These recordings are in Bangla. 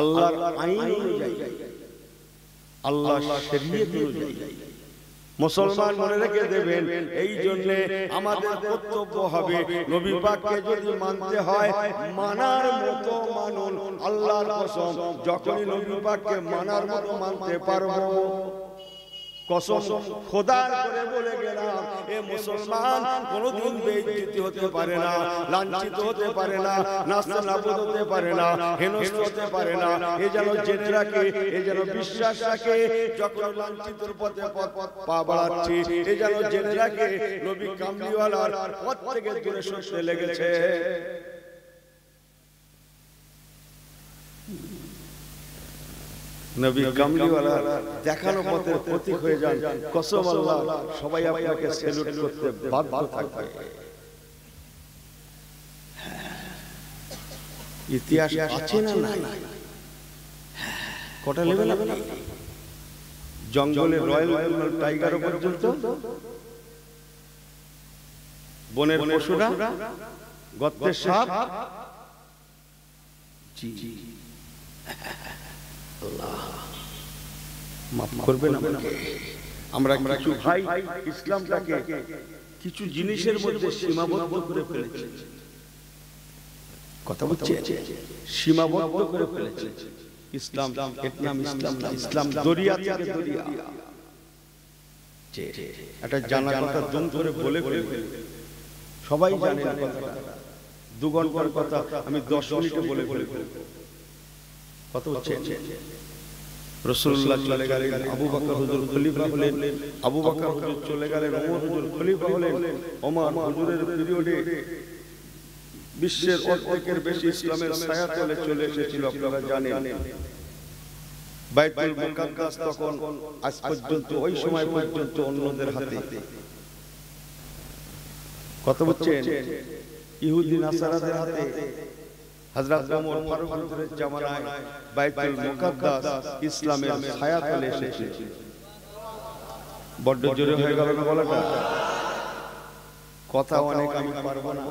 আল্লাহর আইন অনুযায়ী, আল্লাহর শরীয়ত অনুযায়ী। মুসলমান মনে রেখে দেবেন, এই জন্য আমাদের কর্তব্য হবে নবী পাককে যদি মানতে হয় মানার মতো মানুন। আল্লাহর কসম, যখনই নবী পাককে মানার মতো মানতে পারবো, কসম খোদার করে বলে গেলাম, এ মুসলমান কোনোদিন বেইজ্জতি হতে পারে না, লাঞ্ছিত হতে পারে না, নাস্তানাবুদ হতে পারে না, হেনস্থ হতে পারে না। এ যেন জেনে রাখে, এ যেন বিশ্বাস রাখে, যখন লাঞ্ছিতর পথে পা বাড়াচ্ছি, এ যেন জেনে রাখে নবী কামলিওয়ালার পথ থেকে দূরে সরতে লেগেছে। নবী কামলিওয়ালা দেখানো পথের প্রতীক হয়ে যান, কসম আল্লাহ সবাই আপনাকে স্যালুট করতে বাধ্য থাকবে। ইতিহাস আছে না নাই? কটা লেভেল আপনি? জঙ্গলে রয়্যাল টাইগার পর্যন্ত, বনের পশুরা, গর্তের সাপ। জি আল্লাহ মাফ করবেন আমাকে। আমরা কিছু ভাই ইসলামটাকে কিছু জিনিসের মধ্যে সীমাবদ্ধ করে ফেলেছে। কথা বলছে, সীমাবদ্ধ করে ফেলেছে। ইসলাম ইসলাম ইসলাম না, ইসলাম দরিয়া থেকে দরিয়া। একটা জানা কথা দম করে বলে ফেলে, সবাই জানে কথাটা। 2 ঘন্টার কথা আমি 10 মিনিটে বলে ফেলে। কত হচ্ছে? রাসূলুল্লাহ চলে গেলেন, আবু বকর হুজুর খলিফা হলেন, আবু বকর হুজুর চলে গেলেন, ওমর হুজুর খলিফা হলেন। ওমর হুজুরের পিরিয়ডে বিশ্বের অর্ধেকের বেশি ইসলামের ছায়াতলে চলে এসেছিল, আপনারা জানেন। বাইতুল মুকাদ্দাস তখন আজ পর্যন্ত, ওই সময় পর্যন্ত অন্যদের হাতে। কত বলছেন? ইহুদি নাসারাদের হাতে। হযরত ওমর ফারুক হুজুরের জামানায় বাইতুল মুকাদ্দাস ইসলামের ছায়াতলে এসেছে। বড় জোরে হয়ে গেল না বলাটা? কথা অনেক আমি পারবো না।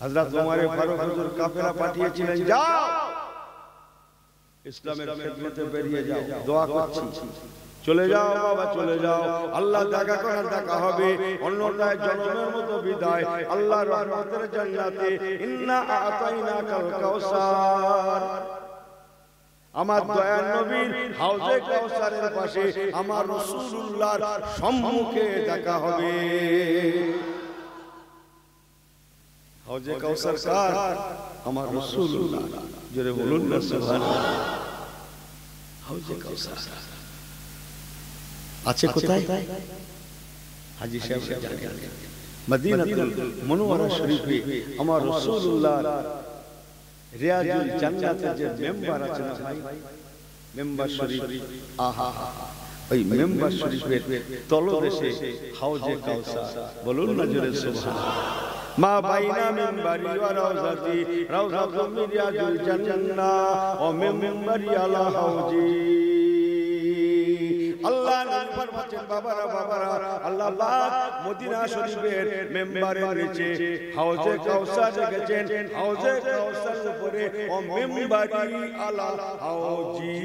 হযরত ওমর ফারুক হুজুর কাফেলা পাঠিয়েছিলেন, যাও ইসলামের খেদমতে বেরিয়ে যাও, দোয়া করছি, চলে যাও বাবা, চলে যাও। আল্লাহ দেখা করার দেখা হবে, অন্যথায় জনমের মতো বিদায়। আল্লাহর রহমতের জান্নাতে, ইন্না আতাইনাকাল কাউসার। আমার দয়ার নবীর হাউজে কাউসারের পাশে আমার রাসূলুল্লাহর সম্মুখে দেখা হবে। হাউজে কাউসার কার? আমার রাসূলুল্লাহ। জোরে বলুন না সুবহানাল্লাহ। হাউজে কাউসার আছে কোথায়? হাজী সাহেব জানেন, মদিনাতুল মুনাওয়ারা শরীফে আমার রাসূলুল্লাহ রিয়াজুল জান্নাতের যে মেম্বার আছে না ভাই, মেম্বার শরীফ, আহা, ওই মেম্বার শরীফের তলদেশে হাউজে কাউসার। বলুন না জোরে সুবহানাল্লাহ। মা বাইনা মিম্বারি ওয়া রাউযাতি, রাউযাতুম মিন রিয়াজিল জান্নাহ ওয়া মিম্বারি আলা হাউজি। আল্লাহ নবী ফরমাচ্ছেন, বাবারা বাবারা, আল্লাহ পাক মদিনা শরীফের মেম্বারের নিচে হাউজে কাউসার রেখেছেন। হাউজে কাউসারের উপরে ও মিম্বারি আলা হাউজি।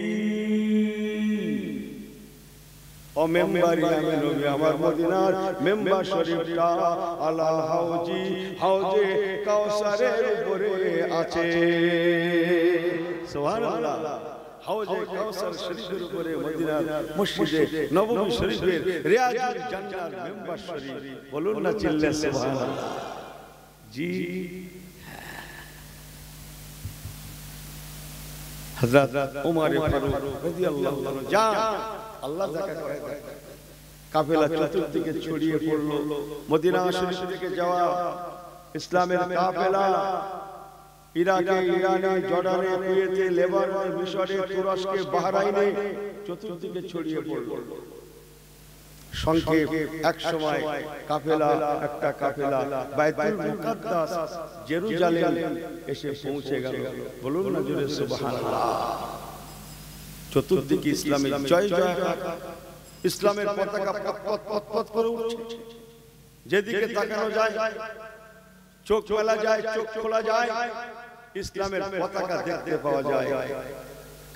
ও মেম্বারি আমি নবী, আমার মদিনার মেম্বার শরীফটা আলা হাউজি, হাউজে কাউসারের উপরে আছে। সুবহানাল্লাহ। হাউজে কাউসার শরীফের উপরে মদিনার মসজিদে নববী শরীফের রিয়াজুল জান্নাত মেম্বার শরীফ। বলুন না চিল্লা সুবহানাল্লাহ। জি হযরত ওমর ফারুক রাদিয়াল্লাহু আনহু যান, আল্লাহ দেখা করে। কাফেলা চতুর্দিকে ছড়িয়ে পড়লো। মদিনা শরীফ থেকে যাওয়া ইসলামের কাফেলা ইরাকে, ইরানে, জর্ডানে, কুয়েতে, লেবাননে, মিশরে, তুরস্কে, বাহরাইনে চতুর্দিকে ছড়িয়ে পড়লো। সংক্ষেপ, এক সময় কাফেলা, একটা কাফেলা বাইতুল মুকাদ্দাস জেরুজালেম এসে পৌঁছে গেল। বলুন না জোরে সুবহানাল্লাহ। চতুর্দিকে ইসলামের জয় জয়কার, ইসলামের পতাকা পত পত পত করে উঠছে। যেদিকে তাকানো যায়, চোখ মেলা যায়, চোখ খোলা যায়, ইসলামের পতাকা দেখতে পাওয়া যায়,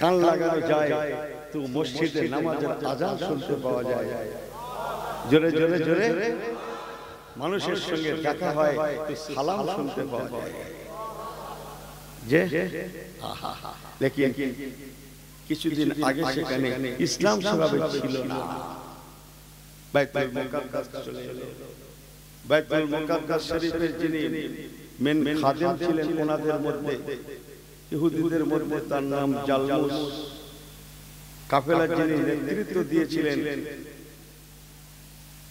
কান লাগানো যায়, তো মসজিদে নামাজের আজান শুনতে পাওয়া যায়, জোরে জোরে জোরে মানুষের সঙ্গে দেখা হয়, তো সালাম শুনতে পাওয়া যায়। যে লেকিন কিছুদিন আগে সেখানে ইসলাম সেভাবে ছিল না। বাইতুল মুকাদ্দাস চলে এলো। বাইতুল মুকাদ্দাস শরীফের যিনি মেন খাদেম ছিলেন ওনাদের মধ্যে, ইহুদিদের মধ্যে তার নাম জালমুস, কাফেলার যিনি নেতৃত্ব দিয়েছিলেন,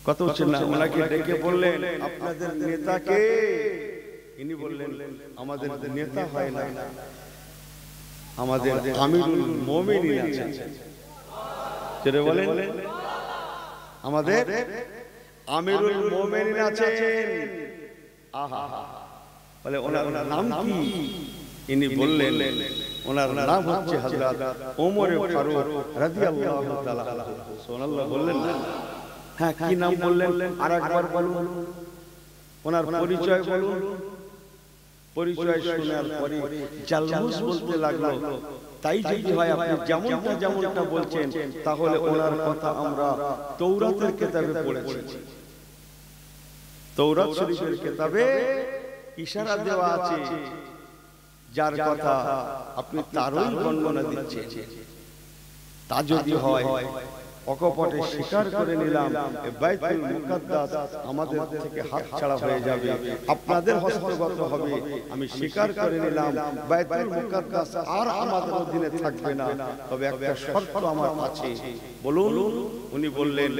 কত হচ্ছেন না, ওনাকে ডেকে বললেন আপনাদের নেতাকে? ইনি বললেন আমাদের নেতা হয় না, আমাদের আমিরুল মুমিনিন আছেন। কে বলেন? আমাদের আমিরুল মুমিনিন আছেন। আহা, বলে ওনার নাম কি? ইনি বললেন ওনার নাম হচ্ছে হযরত ওমর ফারুক রাদিয়াল্লাহু তাআলা আনহু। সুবহানাল্লাহ বললেন না? হ্যাঁ, কি নাম বললেন আরেকবার বলুন, ওনার পরিচয় বলুন। পরিচয় শোনার পরে জালমুস বলতে লাগলো, তাই যদি হয় আপনি যেমনটা বলছেন, তাহলে ওনার কথা আমরা তাওরাতের কিতাবে পড়েছি। তাওরাত শরীফের কিতাবে ইশারা দেওয়া আছে, যার কথা আপনি তারই বর্ণনা দিচ্ছেন। তা যদি হয় অকপটে স্বীকার করে নিলাম বাইতুল মুকাদ্দাস আমাদের থেকে হাতছাড়া হয়ে যাবে, আপনাদের হস্তগত হবে। আমি স্বীকার করে নিলাম বাইতুল মুকাদ্দাস আর আমাদের অধীনে থাকবে না, তবে একটা শর্ত আমার আছে। বলুন। উনি বললেন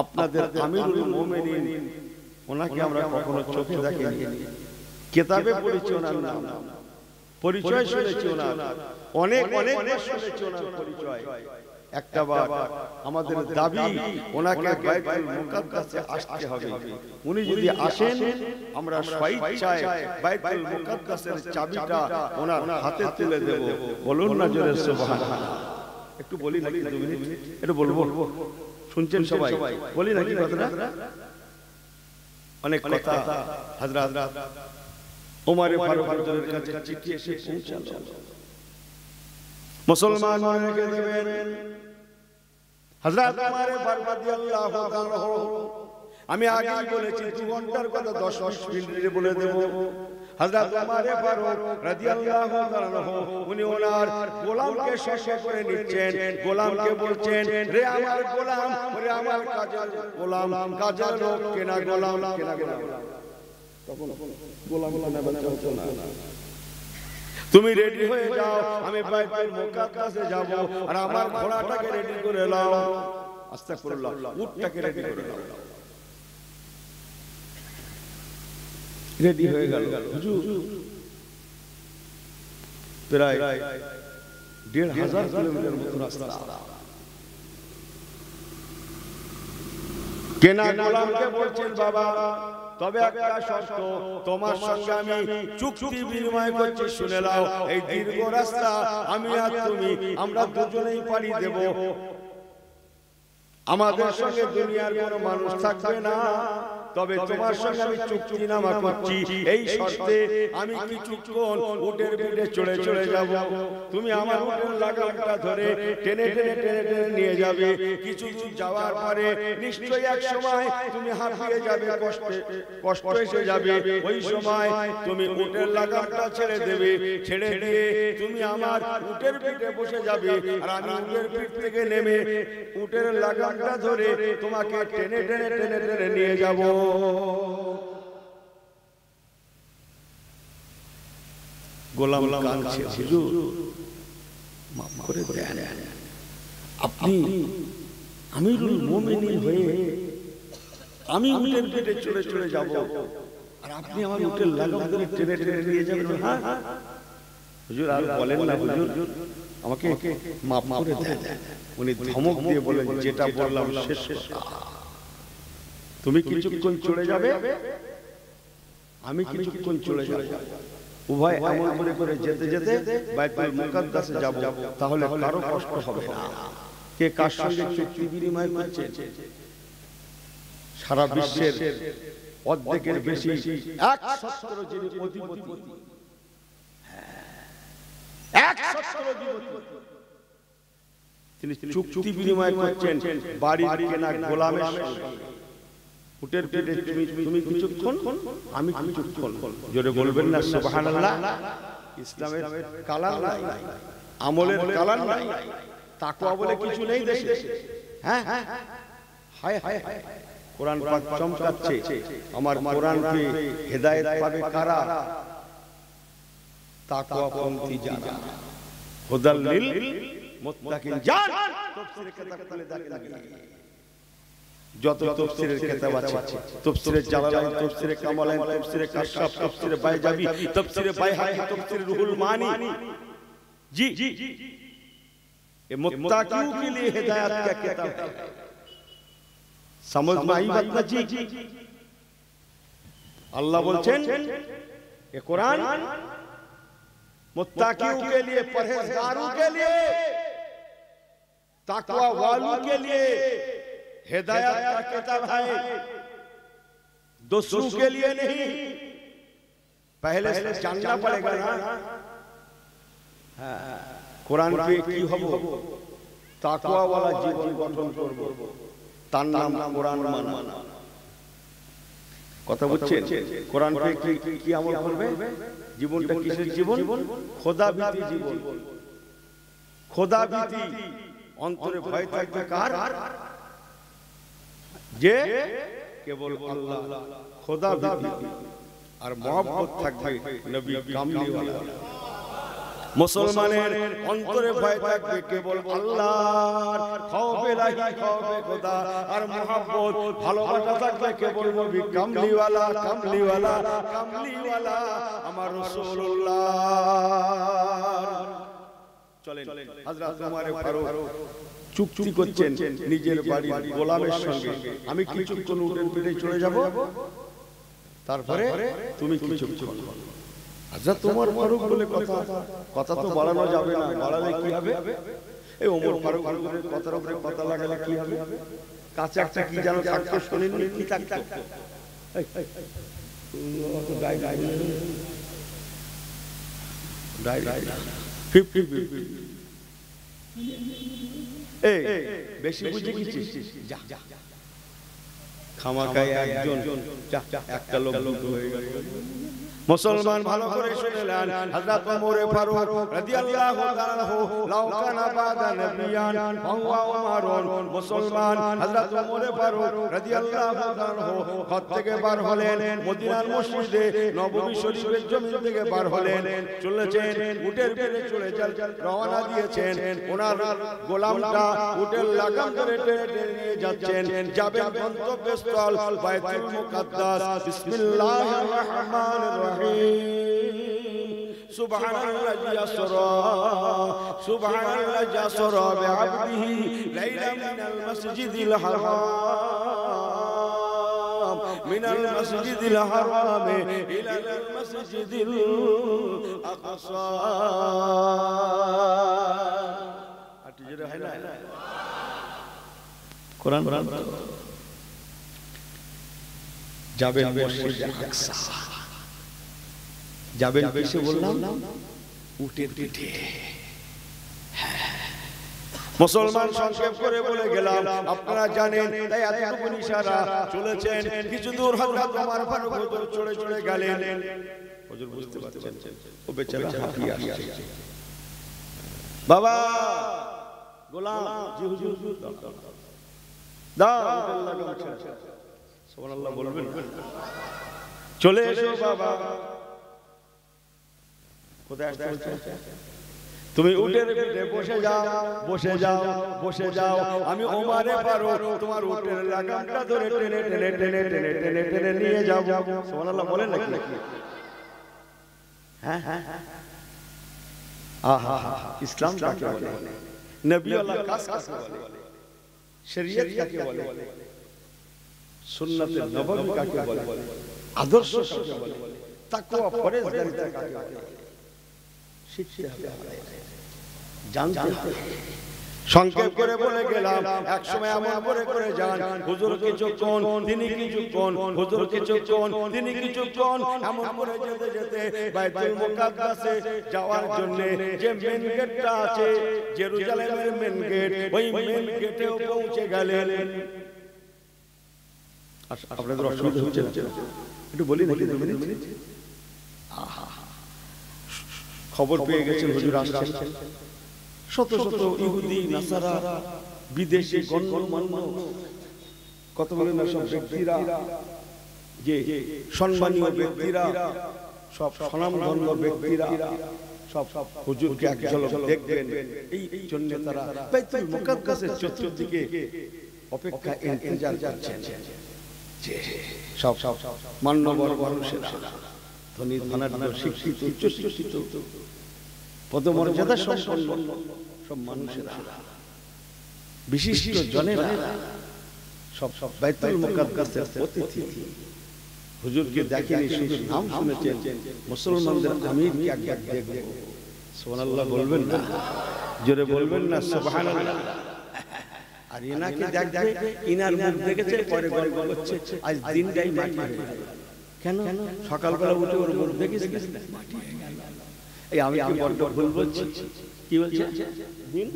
আপনাদের আমিরুল মুমিনিন, ওনাকে আমরা কখনো চোখে দেখিনি, কিতাবে পড়েছি ওনার নাম, পরিচয় শুনেছি ওনার, অনেক শুনেছি ওনার পরিচয়। একটাবার আমাদের দাবি ওনাকে বাইতুল মুকাদ্দাসে আসতে হবে। উনি যদি আসেন, আমরা স্বেচ্ছায় বাইতুল মুকাদ্দাসের চাবিটা ওনার হাতে তুলে দেব। বলুন না জোরে সুবহানাল্লাহ। একটু বলি নাকি 2 মিনিট? একটু বলবো, শুনছেন সবাই? বলি নাকি কথাটা? অনেক কথা হযরত ওমর ফারুকের কাছে চিঠি এসে পৌঁছালো। মুসলমান মনে দেবেন হযরত ওমর ফারুক রাদিয়াল্লাহু তাআলা, আমি আগেই বলেছি 2 ঘন্টার কথা 10 মিনিটে বলে দেব। হযরত ওমর ফারুক রাদিয়াল্লাহু তাআলা উনি ওনার গোলামকে শেষ করে নিচ্ছেন, গোলামকে বলছেন রে আমার গোলাম, ওরে আমার কাজের গোলাম, কাজের লোক কেনা গোলাম, কেনা গোলাম। তখন গোলাম কেনা বেচা হতো না। তুমি রেডি হয়ে যাও, আমি বাইতুল মুকাদ্দাসে যাব, আর আমার ঘোড়াটাকে রেডি করে নাও। আস্তাগফিরুল্লাহ, উটটাকে রেডি করে নাও। রেডি হয়ে গেল। হুজুর প্রায় 1,500 কিলোমিটার মতো রাস্তা। কেনা গোলামকে বলছেন বাবা, তবে একটা শর্ত, তোমার সঙ্গে আমি চুক্তি বিনিময় করছি, শুনে নাও। এই দীর্ঘ রাস্তা আমি আর তুমি, আমরা দুজনেই পাড়ি দেব। আমাদের সঙ্গে দুনিয়ার কোনো মানুষ থাকবে না, তবে তোমার সঙ্গে আমি চুক্তিনামা করছি। এই শর্তে আমি কিছুক্ষণ উটের পিঠে চড়ে চলে যাব। তুমি আমার উটের লাগামটা ধরে টেনে টেনে টেনে টেনে নিয়ে যাবে। কিছু দূর যাওয়ার পরে নিশ্চয়ই এক সময় তুমি হাঁপিয়ে যাবে, কষ্ট এসে যাবে। ওই সময় তুমি উটের লাগামটা ছেড়ে দেবে, ছেড়ে দিয়ে তুমি আমার উটের পিঠে বসে যাবে, আর আমি উটের পিঠ থেকে নেমে উটের লাগামটা ধরে তোমাকে টেনে টেনে টেনে টেনে নিয়ে যাব। গোলাম কাঁদছে, হুজুর মাফ করে দেন, আপনি আমিরুল মুমিনিন হয়ে আমি উটের পিঠে চড়ে চড়ে যাব, আর আপনি আমার উটের লাগাম ধরে টেনে টেনে নিয়ে যাবেন? হ্যাঁ হুজুর, আর বলেন না হুজুর, আমাকে মাফ করে দেন। উনি ধমক দিয়ে বলেন, যেটা বললাম শেষ কথা। তুমি কিছুক্ষণ চলে যাবে, আমি কিছুক্ষণ চলে যাব, উভয় এমন করে করে যেতে যেতে বাইতুল মুকাদ্দাসে যাব, তাহলে কারো কষ্ট হবে না। কে কার সঙ্গে চুক্তি বিনিময় করছে? সারা বিশ্বের অর্ধেকের বেশি 1 সত্তর যিনি অধিপতি, তিনি চুক্তি বিনিময় করছেন বাড়ির কেনা গোলামের সঙ্গে। উটের পেটে তুমি কিছুক্ষণ, আমি কিছুক্ষণ। জোরে বলবেন না সুবহানাল্লাহ। ইসলামের কালার নাই, আমলের কালার নাই, তাকওয়া বলে কিছু নেই দেশে। হ্যাঁ, হায় হায়, কোরআন পাক চমকাচ্ছে। আমার কোরআনকে হেদায়েত পাবে কারা? তাকওয়া পন্থী যারা, হুদাল লিল মুত্তাকিন। যান তাফসীরের কিতাব খুলে দেখেন, যত তাফসীরের কিতাব আছে, তাফসীরে জালালাইন, তাফসীরে কামালাইন, তাফসীরে কাশফ, তাফসীরে বাইজাবি, তাফসীরে বাইহাকি, তাফসীরে রুহুল মানি। जी ये मुत्ताकियों के लिए हिदायत का किताब है। समझ में आई बात ना जी? अल्लाह बोलছেন ये कुरान मुत्ताकियों के लिए, परहेजगारों के लिए, तकवा वालों के लिए हिदायत का किताब है, दूसरों के लिए नहीं। पहले से जानना पड़ेगा ना কোরআন পেয়ে কি হব? তাকওয়াওয়ালা জীবন গঠন করব, তার নাম কোরআন মানা। কথা বুঝছেন? কোরআন পেয়ে কি আমল করবে? জীবনটা কিসের জীবন? খোদাভীতি জীবন। খোদাভীতি, অন্তরে ভয় থাকবে কার? যে কেবল আল্লাহ। খোদাভীতি আর মহব্বত থাকবে নবী কামলিওয়ালা। মুসলমানের অন্তরে ভয় থাকবে কেবল আল্লাহর, খৌফে ইলাহি, খৌফে খোদা আর মহব্বত, ভালোবাসা থাকবে কেবল নবী কামলিওয়ালা, কামলিওয়ালা, কামলিওয়ালা আমার রাসূলুল্লাহ। চলেন, হযরত ওমর ফারুক চুক্তি করছেন নিজের বাড়ির গোলামের সঙ্গে, আমি কিছুক্ষণ উটের পিঠে চলে যাব, তারপরে তুমি কিছুক্ষণ। হযরত ওমর ফারুক বলে কথা তো বাড়ানো যাবে না, বাড়ালে কি হবে? এই ওমর ফারুক কথার উপরে কথা লাগালে কি হবে? কাছে একটা কি যেন থাকতো, শুনিনি কি থাকতো? বেশি বুঝে গেছিস, খামাখায় একজন একটা লোক হয়ে গেল। মুসলমান ভালো করে শুনলেন, হযরত ওমর ফারুক রাদিয়াল্লাহু তাআলা আনহু লাউ কানা বাদা নবিয়ান ফাহুয়া ওমরুন। মুসলমান হযরত ওমর ফারুক রাদিয়াল্লাহু তাআলা আনহু ঘর থেকে বার হলেন, মদিনার মসজিদে নববী শরীফের জমিন থেকে বার হলেন, চলেছেন উটের পেটে চলে রওনা দিয়েছেন। ওনার গোলামটা উটের লাগাম ধরে টেনে নিয়ে যাচ্ছেন, যাবেন গন্তব্যস্থল বাইতুল মুকাদ্দাস। বিসমিল্লাহির রহমানির রহিম। سبحان الذي أسرى سبحان الذي أسرى بعبده ليلا من المسجد الحرام من المسجد الحرام إلى المسجد الأقصى. قرآن যাবেন মসজিদে আকসা, যাবেন কিসে বললাম? উটের পিঠে। মুসলমান সংক্ষেপ করে বলে গেলাম, আপনারা জানেন, তাই এতটুকু ইশারা। চলেছেন কিছু দূর, হযরত ওমর ফারুক হুজুর চলে চলে গেলেন। হুজুর বুঝতে পারছেন ও বেচারা হাঁপিয়ে আসছে। বাবা গোলাম, জি হুজুর দাও, সুবহানাল্লাহ বলবেন। চলে এসো বাবা। কোথায় আসতে বলছে? তুমি উটের পিঠে বসে যাও, বসে যাও, বসে যাও। আমি ওমর ফারুক তোমার উটের লাগামটা ধরে টেনে টেনে টেনে টেনে টেনে টেনে নিয়ে যাব। সুবহানাল্লাহ বলেন নাকি? হ্যাঁ হ্যাঁ, আহা ইসলাম কাকে বলে? নবী আল্লাহ কাজ কাকে বলে? শরীয়ত কাকে বলে? সুন্নাতে নববী কাকে বলে? আদর্শ কাকে বলে? তাকওয়া পরহেজগারিতা কাকে বলে? শিখতে হবে, জানতে হবে। সংক্ষেপ করে বলে গেলাম, এক সময় এমন করে করে যান, হুজুর কিছুক্ষণ, তিনি কিছুক্ষণ, হুজুর কিছুক্ষণ, তিনি কিছুক্ষণ, এমন করে যেতে যেতে বাইতুল মুকাদ্দাসে যাওয়ার জন্য যে মেন গেটটা আছে, জেরুজালেমের মেন গেট, ওই মেন গেটেও পৌঁছে গেলেন। আপনাদের অসুবিধা হচ্ছে একটু বলি নাকি? 2 মিনিট। খবর পেয়ে গেছেন হুজুর আসছেন। শত শত ইহুদি নাসারা, বিদেশি গণ্যমান্য কত বলেন না সব ব্যক্তিরা, যে সম্মানীয় ব্যক্তিরা, সব স্বনামধন্য ব্যক্তিরা সব হুজুরকে এক ঝলক দেখবেন, এই জন্য তারা বাইতুল মুকাদ্দাসের চতুর্দিকে অপেক্ষা ইন্তজার করছেন। সব মান্যবর মানুষেরা, ধনী ধনাঢ্য, শিক্ষিত, উচ্চ শিক্ষিত, পদমর্যাদা সম্পন্ন সব মানুষেরা, বিশিষ্ট জনেরা সব বাইতুল মুকাদ্দাসের অতিথি। হুজুরকে দেখেনি, শুধু নাম শুনেছেন, মুসলমানদের আমিরকে একবার দেখব। সুবহানাল্লাহ বলবেন না? জোরে বলবেন না সুবহানাল্লাহ? আর ইনাকে দেখবে, ইনার মুখ দেখেছে, পরে গল্প করছে আজ দিনটাই মাটি হয়ে গেল। কেন? সকালবেলা উঠে ওর মুখ দেখেছি মাটি হয়ে গেল। এই আমি কি বড্ড ভুল বলছি? কি বলছি? দিন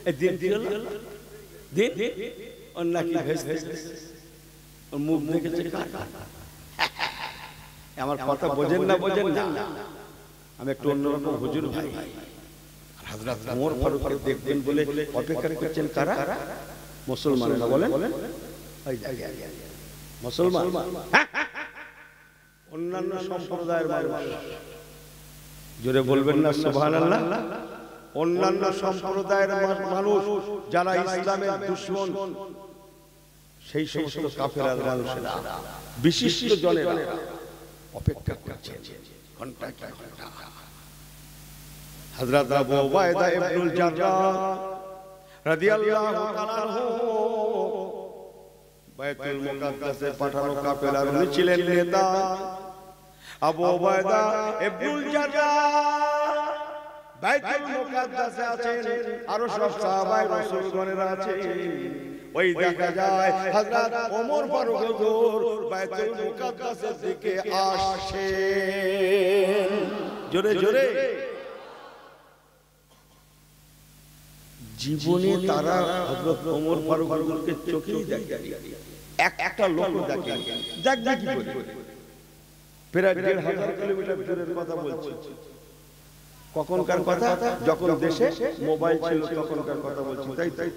এই দিন দিন দিন ওর নাকি ভেসে ওর মুখ দেখেছে। আমার কথা বোঝেন না? বোঝেন না? আমি একটু অন্যরকম হুজুর ভাই, হযরত ওমর ফারুককে দেখবেন বলে অপেক্ষা করছেন কারা? মুসলমানেরা। বলেন মুসলমান, অন্যান্য সম্প্রদায়ের মানুষ। জোরে বলবেন না সুবহানাল্লাহ? অন্যান্য সম্প্রদায়ের মানুষ যারা ইসলামের দুশমন, সেই সমস্ত কাফেরদের মানুষেরা, বিশিষ্ট জনেরা অপেক্ষা করছেন ঘন্টা কি ঘন্টা। হযরত আবু উবাইদা ইবনুল জাররাহ রাদিয়াল্লাহু তাআলা আনহু বাইতুল মুকাদ্দাসে পাঠানো কাফেলার উনি ছিলেন নেতা। আবু উবাইদা ইবনুল জাররাহ বাইতুল মুকাদ্দাসে আছেন, আরো সব সাহাবায়ে রাসূলগণেরা আছেন। ওই দেখা যায় হযরত ওমর ফারুক হুজুর বাইতুল মুকাদ্দাসের দিকে আসছেন। জোরে জোরে। জীবনে তারা হযরত ওমর ফারুক হুজুরকে চোখেই দেখেনি, একটা লোক দেখে দেখবে কি করে? প্রায় ১,৫০০ কিলোমিটার দূরের কথা বলছি। কখনকার কথা? যখন দেশে মোবাইল ছিল তখনকার কথা বলছি। তাই তাই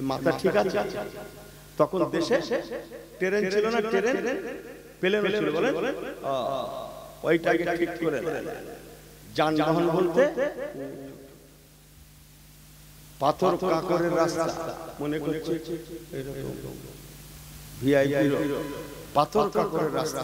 মাথা ঠিক আছে? তখন দেশে ট্রেন ছিল না, ট্রেন প্লেন ছিল। বলেন ওইটাকে ঠিক করে যানবাহন বলতে পাথর কাকরের রাস্তা মনে করছে, ভিআইপি পাথর কাকরের রাস্তা।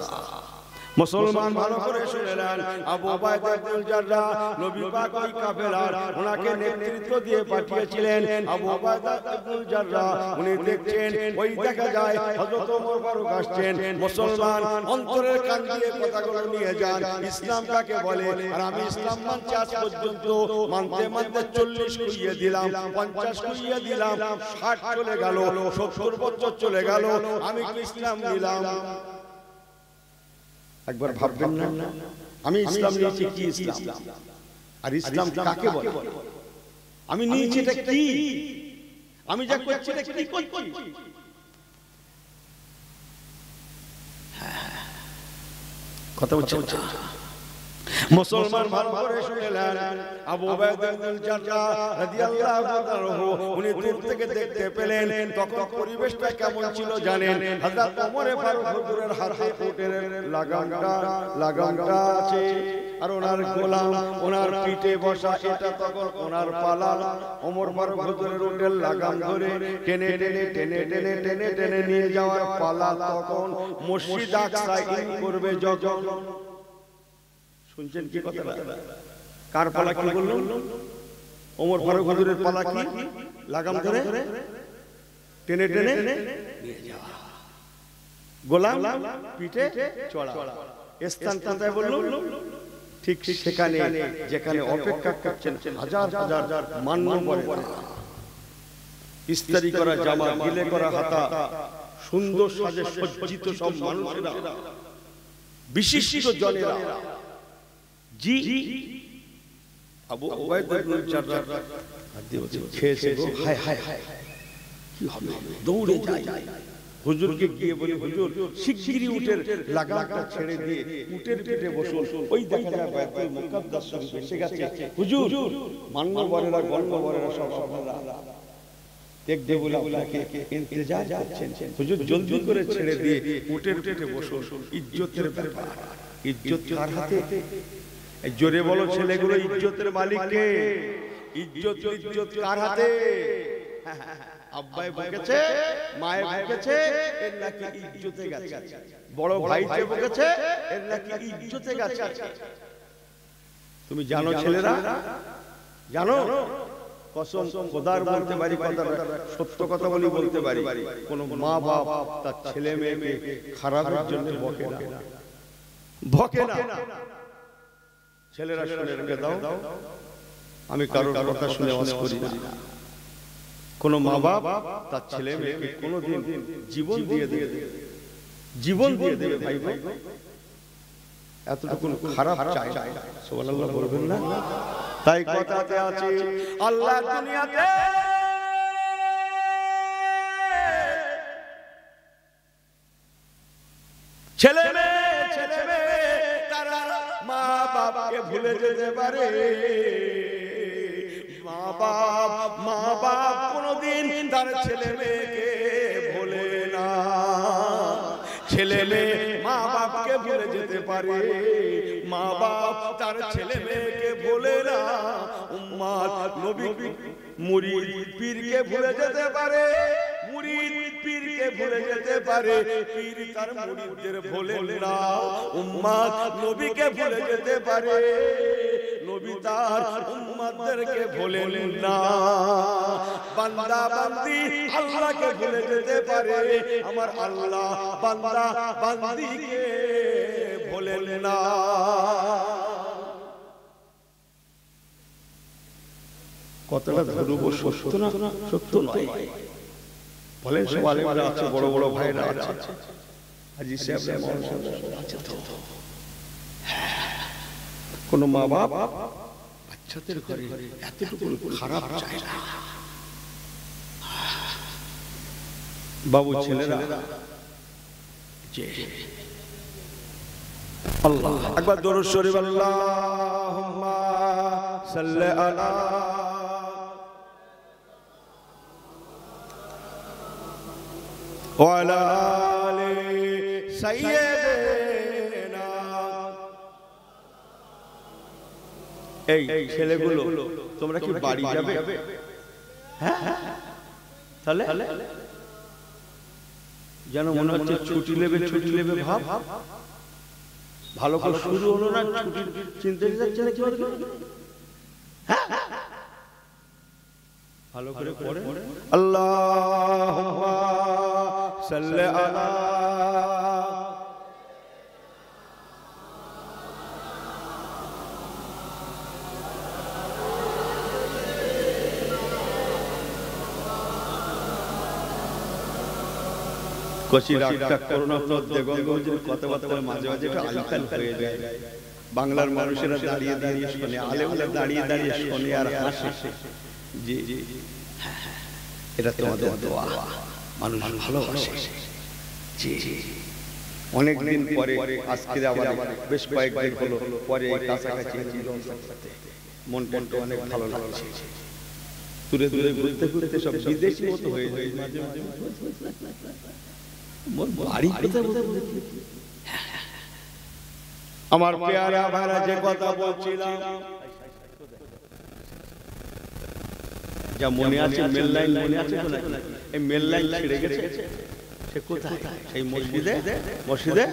মুসলমান ভালো করে শুনে নেন, আবু উবাইদা ইবনুল জাররাহ নবী পাক ওই কাফেলার ওনাকে নেতৃত্ব দিয়ে পাঠিয়েছিলেন। আবু উবাইদা ইবনুল জাররাহ উনি দেখছেন, ওই দেখা যায় হযরত ওমর ফারুক আসছেন। মুসলমান অন্তরের কান দিয়ে কথাগুলো নিয়ে যান, ইসলাম কাকে বলে। আর আমি ইসলাম মানছি আজ পর্যন্ত, মানতে মানতে 40 খুইয়ে দিলাম, 50 খুইয়ে দিলাম, 60 চলে গেল, 70 বছর চলে গেল, আমি কি ইসলাম নিলাম? একবার ভাববেন না? আমি ইসলাম নিয়েছি, কি ইসলাম? আর ইসলাম কাকে বলে? আমি নিয়েছি এটা কি? আমি যা করছি এটা কি করছি? কথা বলছি। মুসলমান ভালো করে শুনলেন, আবু উবাইদা ইবনুল জাররাহ রাদিয়াল্লাহু তাআলা আনহু উনি দূর থেকে দেখতে পেলেন। তখন পরিবেশটা কেমন ছিল জানেন? হযরত ওমর ফারুক হুজুরের হাতে উটের লাগামটা আছে, আর ওনার গোলাম ওনার পিঠে বসা, এটা তখন ওনার পালা। ওমর ফারুক হুজুরের উটের লাগাম ধরে টেনে টেনে টেনে টেনে টেনে টেনে নিয়ে যাওয়ার পালা। তখন মসজিদ আকসা ইন করবে যখন। শুনছেন কি কথা? কার পালা? কি বললাম? ওমর ফারুক হুজুরের পালা। কি? লাগাম ধরে টেনে টেনে নিয়ে যাওয়া, গোলাম পিঠে চড়া। স্থান কোথায় বললাম? ঠিক সেখানে যেখানে অপেক্ষা করছেন হাজার হাজার মান্যবরেরা, ইস্তারি করা জামা, গিলে করা হাতা, সুন্দর সাজে সজ্জিত সব মানুষেরা, বিশিষ্ট জনেরা, জি আবু উবাইদা ইবনে জাররাহ খেয়েছে, হায় হায় হায় কি হবে, দৌড়ে যায়, হুজুরকে গিয়ে বলি, হুজুর শিগগিরই উটের লাগামটা ছেড়ে দিয়ে উটের পেটে বসুন, ওই দেখা যায় বাইতুল মুকাদ্দাস শরীফ এসে গেছে। হুজুর মান্যবরেরা গণ্যবরেরা সব আপনারা দেখতে বলে আপনাকে ইন্তজার করছেন, হুজুর জলদি করে ছেড়ে দিয়ে উটের পেটে বসুন। ইজ্জতের ব্যাপার, ইজ্জত কার হাতে? জোরে বলো ছেলেগুলো, ইজ্জতের মালিক কে? ইজ্জত কার হাতে? আব্বাই বকেছে, মায়ে বকেছে, এর নাকি ইজ্জতে গেছে, বড় ভাইকে বকেছে, এর নাকি ইজ্জতে গেছে। তুমি জানো ছেলেরা, জানো? কসম খোদার বলতে পারি, কথা সত্য কথা বলি, বলতে পারি, কোন মা বাপ তার ছেলে মেয়েকে খারাপের জন্য বকে না, বকে না। ছেলেরা শুনে রেখে দাও, আমি কারোর কথা শুনে ওয়াজ করি না। কোন মা বাপ তার ছেলে মেয়েকে কোনদিন জীবন দিয়ে দেবে, জীবন দিয়ে দেবে ভাই ভাই, এতটুকু খারাপ চাই না, সুবহানাল্লাহ বলবেন না? তাই কথাতে আছে, আল্লাহ দুনিয়াতে ছেলে মেয়ে তারা মা বাবাকে ভুলে যেতে পারে। মা বাপ কোনদিন তার ছেলে মেয়েকে ভোলে না। ছেলে মেয়ে মা বাপকে ভুলে যেতে পারে, মা বাপ তার ছেলে মেয়েকে ভোলে না। উম্মাত নবী মুরিদ পীরকে ভুলে যেতে পারে, মুরিদ পীরকে ভুলে যেতে পারে, পীর তার মুরিদদের ভোলে না। উম্মাত নবীকে ভুলে যেতে পারে, নবী তার উম্মতদেরকে ভোলেন না। বান্দা বান্দি আল্লাহকে ভুলে যেতে পারে, আমার আল্লাহ বান্দা বান্দিকে ভোলেন না। কতটা ধরব, সত্য না সত্য নয় বলেন? সব আলেমরা আছে, বড় বড় ভাইরা আছে, হাজী সাহেব আছে তো। কোন মা বাপ বাচ্চাদের ঘরে এতটুকু খারাপ চায় না। বাবু ছেলেরা যে আল্লাহ একবার দরুদ শরীফ, আল্লাহুম্মা সাল্লি আলা ওয়া আলা আলি সাইয়্যিদিনা। এই ছেলেগুলো তোমরা কি বাড়ি যাবে? হ্যাঁ, তাহলে যেন মনে হচ্ছে ছুটি নেবে ভাব। ভালো করে শুরু হলো না, ছুটির চিন্তা যাচ্ছে না কি? ভালো করে পড়ে, আল্লাহুম্মা সাল্লি আলা কথাবার্তা মাঝে মাঝে আলকাল হয়ে যায়। বাংলার মানুষেরা দাঁড়িয়ে দাঁড়িয়ে শোনে, আলেমরা দাঁড়িয়ে দাঁড়িয়ে শোনে আর হাসে। জি এটা তোমাদের দোয়া, মানুষ ভালোবাসে। জি অনেকদিন পরে আজকে আবার বেশ কয়েকদিন হলো পরে কাছাকাছি মনটা অনেক ভালো লাগছে। দূরে দূরে ঘুরতে ঘুরতে সব বিদেশি মতো হয়ে যায়। মাঝে মাঝে আমার পেয়ারা ভাইরা যে কথা বলছিলাম, যা মনে আছে মেল লাইন মনে আছে তো নাকি? এই মেল লাইন ছেড়ে গেছে, সে কোথায়? সেই মসজিদে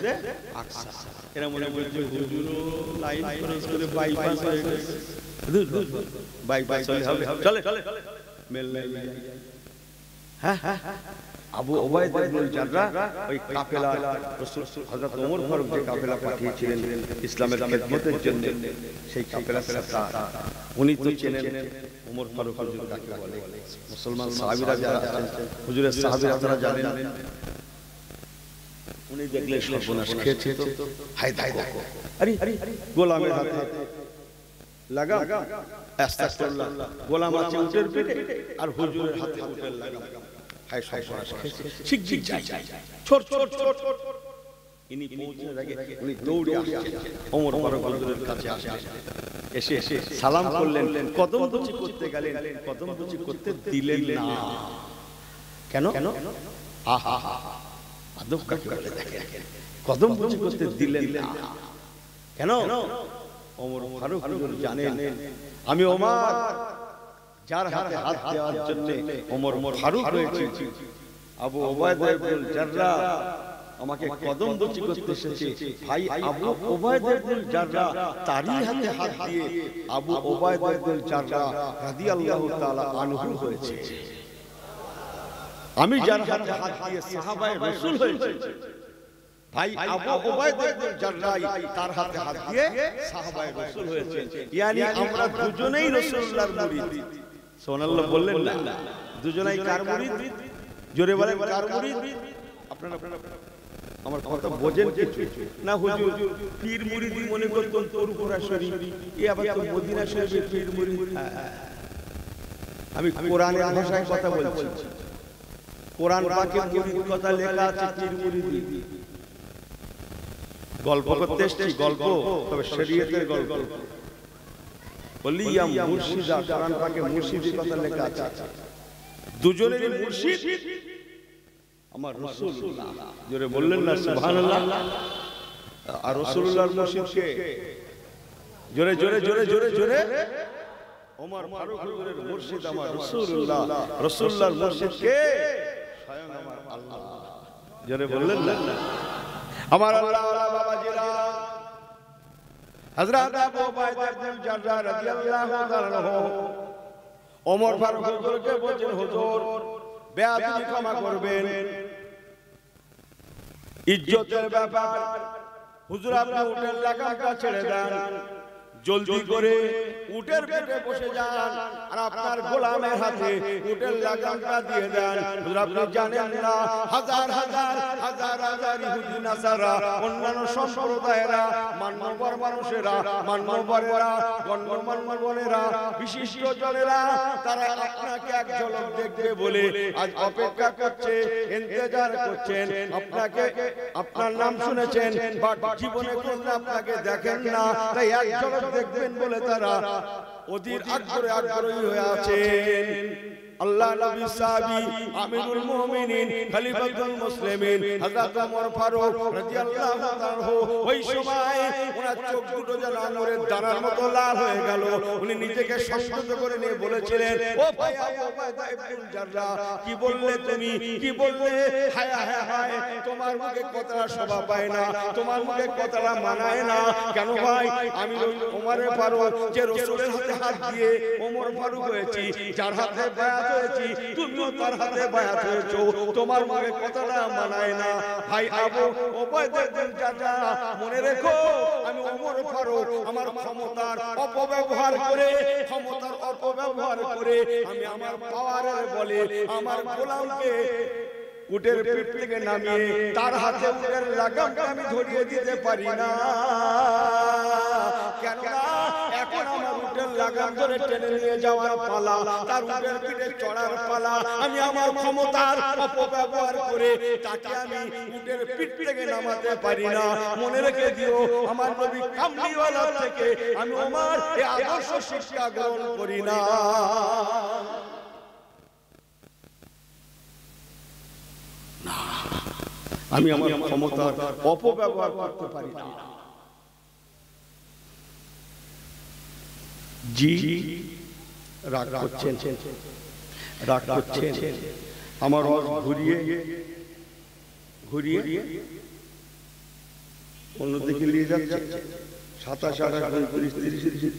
আকসা। এরা মনে করছে হুজুর লাইন ক্রস করে বাইপাস হয়ে গেছে, বাইপাস হলে হবে, চলে মেল লাইন। হ্যাঁ, আবু ওবায়দা ইবনুল জাররাহ ওই কাফেলা রাসূল হযরত ওমর ফারুক যে কাফেলা পাঠিয়েছিলেন ইসলামের খেদমতের জন্য, সেই কাফেলার সরদার উনি তো চেনেন ওমর ফারুক হুজুর কাকে বলে। মুসলমান সাহাবীরা যারা আছেন, হুজুরের সাহাবীরা তারা জানেন। উনি দেখলেন সর্বনাশ খেয়েছে, তো হায় দেখো, আরে গোলামের হাতে লাগাম, আস্তাগফিরুল্লাহ, গোলাম আছে উটের পিঠে আর হুজুরের হাতে উটের লাগাম, হায় সর্বনাশ খেয়েছে। ঠিক ঠিক যাই ছোট ছোট ছোট ইনি পৌঁছানোর আগে উনি দৌড়ে আসছেন ওমর ফারুক হুজুরের কাছে আসলেন, এসে সালাম করলেন, কদম বুচি করতে গেলেন, কদম বুচি করতে দিলেন না। কেন? আহা আদব কাকে বলে দেখেন, কদম বুচি করতে দিলেন না কেন? ওমর ফারুক হুজুর জানেন আমি ওমর যার হাতে হাত দেওয়ার জন্য ওমর ফারুক হয়েছে, আবু ওবায়দা ইবনুল জাররাহ আমাকে কদম বুচি করতে এসেছে, ভাই আবু ওবায়দা ইবনুল জাররাহ তারই হাতে হাত দিয়ে আবু ওবায়দা ইবনুল জাররাহ রাদিয়াল্লাহু তাআলা আনহু হয়েছে। আমি যার হাতে হাত দিয়ে সাহাবায়ে রাসূল হয়েছে, ভাই আবু ওবায়দা ইবনুল জাররাহ তার হাতে হাত দিয়ে সাহাবায়ে রাসূল হয়েছে। ইয়ানি আমরা দুজনেই রাসূলুল্লাহর মুরিদ। সুবহানাল্লাহ বললেন না? দুজনেই কার মুরিদ? জোরে বলেন কার মুরিদ? আপনারা আমার কথা বোঝেন কিছু না? হুজুর পীর মুরিদি মনে করতেন তরুপুরা শরীফ, এ আবার তো মদিনা শরীফের পীর মুরিদ। আমি কোরআনের ভাষায় কথা বলছি, কোরআন পাকে মুরিদ কথা লেখা আছে, পীর মুরিদি। গল্প করতে এসেছি, গল্প, তবে শরীয়তের গল্প। ওলিয়া মুর্শিদা, কোরআন পাকে মুর্শিদি কথা লেখা আছে। দুজনেরই মুর্শিদ আমার রাসূলুল্লাহ। জোরে বললেন না সুবহানাল্লাহ? আর রাসূলুল্লাহর মুর্শিদ কে? জোরে জোরে জোরে জোরে জোরে ওমর ফারুক হুজুরের মুর্শিদ আমার রাসূলুল্লাহ। রাসূলুল্লাহর মুর্শিদ কে? স্বয়ং আমার আল্লাহ। জোরে বললেন না? আমার আল্লাহ ওয়ালা বাবাজিরা, হযরত আবু ওবায়দা ইবনুল জাররাহ রাদিয়াল্লাহু তাআলা ওমর ফারুক হুজুরকে বলেন, হুজুর বেয়াদবি ক্ষমা করবেন, ইজ্জতের ব্যাপার, হুজুর আপনি উটের লাগামটা ছেড়ে দেন, জলদি করে উটের পিঠে বসে যান আর আপনার গোলামের হাতে উটের লাগামটা দিয়ে দেন। হুজুর আপনি জানেন না হাজার হাজার হাজার হাজার ইহুদি নাসারা, অন্যান্য সম্প্রদায়েরা, মানবর মানুষেরা, মানবরেরা, গণ্যমান্য বোনেরা, বিশিষ্ট জনেরা, তারা আপনাকে এক ঝলক দেখবে বলে আজ অপেক্ষা করছে, ইন্তজার করছেন। আপনাকে, আপনার নাম শুনেছেন, বাট জীবনে কোনদিন আপনাকে দেখেন না, তাই এক ঝলক দেখবেন বলে তারা অধীর আগ্রহী হয়ে আছেন। আল্লাহ নবী সাহাবী আমিরুল মুমিনিন খলিফাতুল মুসলিমিন হযরত ওমর ফারুক রাদিয়াল্লাহু তাআলা ওই সময় ওনার চোখ দুটো যেন আঙুরের দানার মতো লাল হয়ে গেল। উনি নিজেকে সংযত করে নিয়ে বলেছিলেন, ও ভাই আবু ওবায়দা ইবনুল জাররাহ, কি বললে তুমি, কি বললে? হায় হায় হায়, তোমার মুখে কথাটা শোভা পায় না, তোমার মুখে কথাটা মানায় না। কেন ভাই? আমি ওমর ফারুক, যে রাসূলের হাতে হাত দিয়ে ওমর ফারুক হয়েছি, যার হাতে বায়াত হয়েছি, তুমিও তার হাতে বায়াত হয়েছো, তোমার মুখে কথাটা মানায় না। ভাই আবু ওবায়দা ইবনুল জাররাহ, মনে রেখো আমি ওমর ফারুক আমার ক্ষমতার অপব্যবহার করে, ক্ষমতার অপব্যবহার করে আমি আমার পাওয়ারের বলে আমার গোলামকে উটের পিঠ থেকে নামিয়ে তার হাতে উটের লাগামটা আমি ধরিয়ে দিতে পারি না। কেননা এখন আমার উটের লাগাম ধরে টেনে নিয়ে যাওয়ার পালা, তার উটের পিঠে চড়ার পালা। আমি আমার ক্ষমতার অপব্যবহার করে তাকে আমি উটের পিঠ থেকে নামাতে পারি না। মনে রেখে দিও, আমার নবী কামলিওয়ালা থেকে আমি ওমর এই আদর্শ শিক্ষা গ্রহণ করি না। আমি আমার ক্ষমতার অপব্যবহার করতে পারি না। জি রাগ করছেন, রাগ করছেন, আমার রস ঘুরিয়ে ঘুরিয়ে অন্যদিকে নিয়ে যাচ্ছে। 27, 28, 29, 30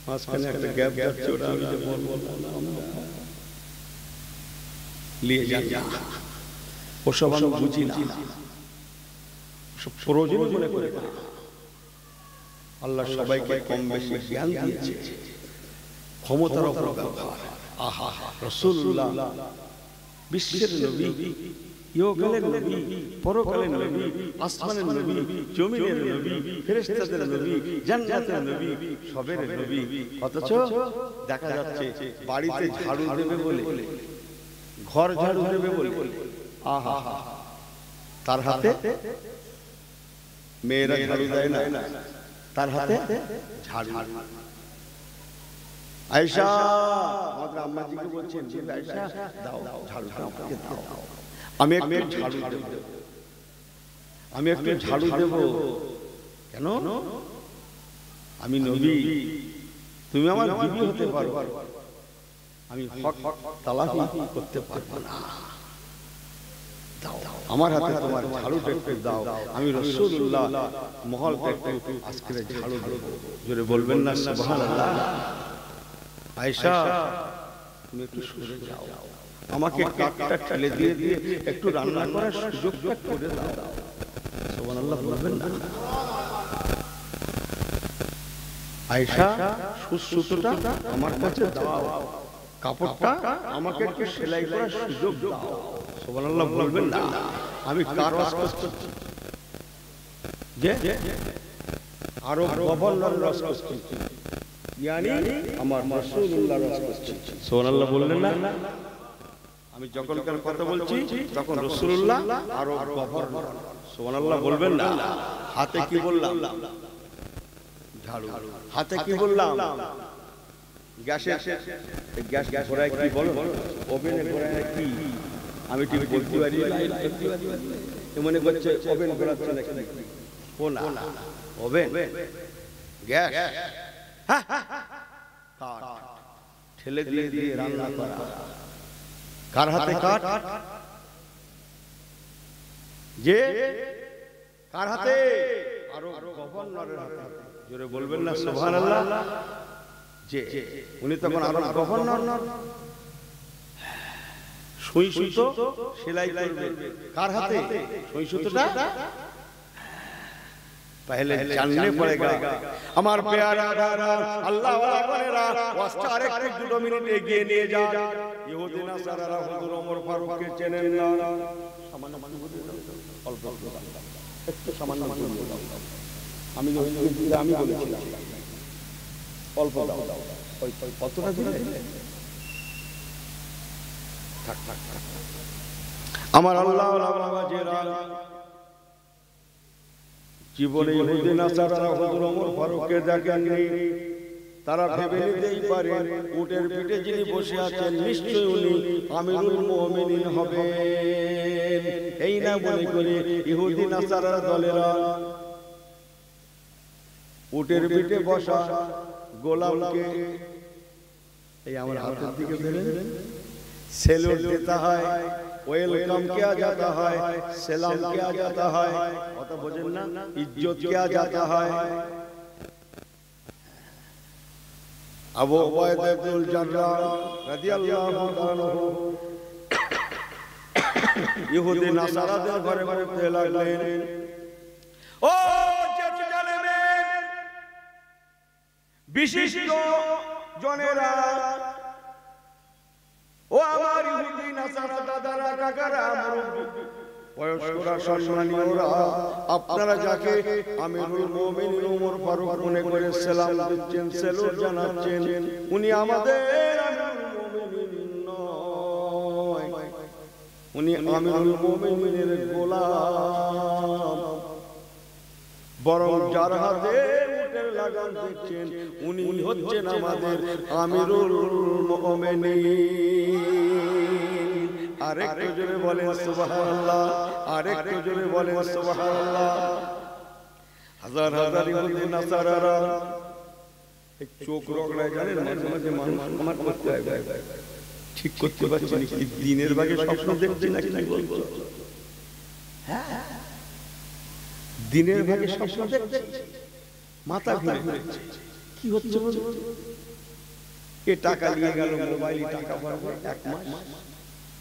মাঝখানে একটা গ্যাপ যাচ্ছে, ওটা আমি যে বলবো নিয়ে যান না, ওসব আমি বুঝি না, প্রয়োজন মনে করে না। আল্লাহ সবাইকে কম বেশি জ্ঞান দিয়েছে, ক্ষমতার উপর ব্যবহার। আহা, রাসূলুল্লাহ বিশ্বের নবী, ইহকালের নবী, পরকালের নবী, আসমানের নবী, জমিনের নবী, ফেরেশতাদের নবী, জান্নাতের নবী, সবের নবী। অথচ দেখা যাচ্ছে বাড়িতে ঝাড়ু দেবে বলে, ঘর ঝাড়ু দেবে বলে, আহা, তার হাতে মেয়েরা ঝাড়ু দেয় না, তার হাতে ঝাড়ু। আয়েশা আমাদের আম্মাজিকে বলছেন, আয়েশা দাও ঝাড়ুটা আমাকে দাও, আমি একটু ঝাড়ু দেব, আমি একটু ঝাড়ু দেব। কেন? আমি নবী, তুমি আমার বিবি হতে পারো, আমি হক তালাফি করতে পারবো না। আমার হাতে তোমার ঝাড়ুটা একটু দাও, আমি রাসূলুল্লাহ মহলটা একটু আজকে ঝাড়ু দেব। জোরে বলবেন না সুবহানাল্লাহ। আয়েশা তুমি একটু সরে যাও, আমাকে কাঠটা ঠেলে দিয়ে দিয়ে একটু রান্না করার সুযোগটা করে দাও। সুবহানাল্লাহ বলবেন না? আয়েশা সুতোটা আমার কাছে দাও, কাপড়টা আমাকে একটু সেলাই করার সুযোগ দাও। সুবহানাল্লাহ বলবেন না? আমি কার ওয়াজ করছি? যে আরো গভর্নর ওয়াজ করছি, ইয়ানি আমার রাসূলুল্লাহ ওয়াজ করছি। সুবহানাল্লাহ বললেন না? আমি যখন কার কথা বলছি তখন রাসূলুল্লাহ আর গভর্নর। সুবহানাল্লাহ বলবেন না? হাতে কি বললাম? ঝাড়ু। হাতে কি বললাম? গ্যাস ঘোরায় কি বলো? ওভেনে ঘোরায় কি? আমি ঠিক বলতে পারি মনে করছে ওভেন ঘোরাচ্ছে নাকি? ও না, ওভেন গ্যাস, কাঠ ঠেলে দিয়ে দিয়ে রান্না করা। কার হাতে কাঠ? যে কার হাতে? আরো গভর্নরের হাতে। জোরে বলবেন না সুবহানাল্লাহ? যে উনি তখন আরো গভর্নর, সুই সুতো সেলাই করবে। কার হাতে সুই সুতোটা? पहले जानने पड़ेगा। আমার প্যারা আল্লাহ ওয়ালা বলেরা ওয়াজটা আরেকটু 2 মিনিট এগিয়ে নিয়ে যান। ইহুদি নাসারারা হুজুর ওমর ফারুককে চেনেন না, সামান্য অল্প একটু সামান্য আমি বলেছিলাম অল্প দাও, ওই কতটা দিলে থাক থাক থাক। আমার আল্লাহ ওয়ালা বাবাজিরা জীবনে ইহুদি নাসারারা হুজুর ওমর ফারুককে দেখেননি। তারা ভেবে নিতেই পারে উটের পিঠে যিনি বসে আছেন নিশ্চয়ই উনি আমিরুল মুমিনিন হবেন। এই না মনে করে ইহুদি নাসারার দলেরা উটের পিঠে বসা গোলামকে এই আমার হাতের দিকে ধরেন সেলুট দিতে হয়, ওয়েলকাম किया जाता है, सलाम किया जाता है, কথা বোঝেন না? ইজ্জত किया जाता है। আবু উবাইদা ইবনুল জাররাহ রাদিয়াল্লাহু আনহু ইহুদি নাসারাদের ঘরে বলতে লাগলেন, ও জেরুজালেমের বিশিষ্ট জনেরা, ও আমার ইহুদি নাসারা দাদারা, কাকারা, মুরব্বি, বয়স্করা, সম্মানীয়রা, আপনারা যাকে আমিরুল মুমিনিন ওমর ফারুক মনে করে সালাম দিচ্ছেন, সেলুট জানাচ্ছেন, উনি আমাদের আমিরুল মুমিনিন নয়, উনি আমিরুল মুমিনিনের গোলাম। বরং যার হাতে উটের লাগাম দেখছেন উনি হচ্ছেন আমাদের আমিরুল মুমিনিন। আরেকটু জোরে বলেন সুবহানাল্লাহ, আরেকটু জোরে বলেন সুবহানাল্লাহ। হাজার হাজার ইহুদি নাসারারা চোখ রগড়ায়, জানেন মাঝে মাঝে মানুষ আমার করতে হয়, ঠিক করতে পারছি না, কি দিনের ভাগে স্বপ্ন দেখছি নাকি বলবো? হ্যাঁ, দিনের ভাগে স্বপ্ন দেখছি, মাথা ঘুরে কি হচ্ছে বলুন? এ টাকা নিয়ে গেল, মোবাইলে টাকা ভরবো 1 মাস,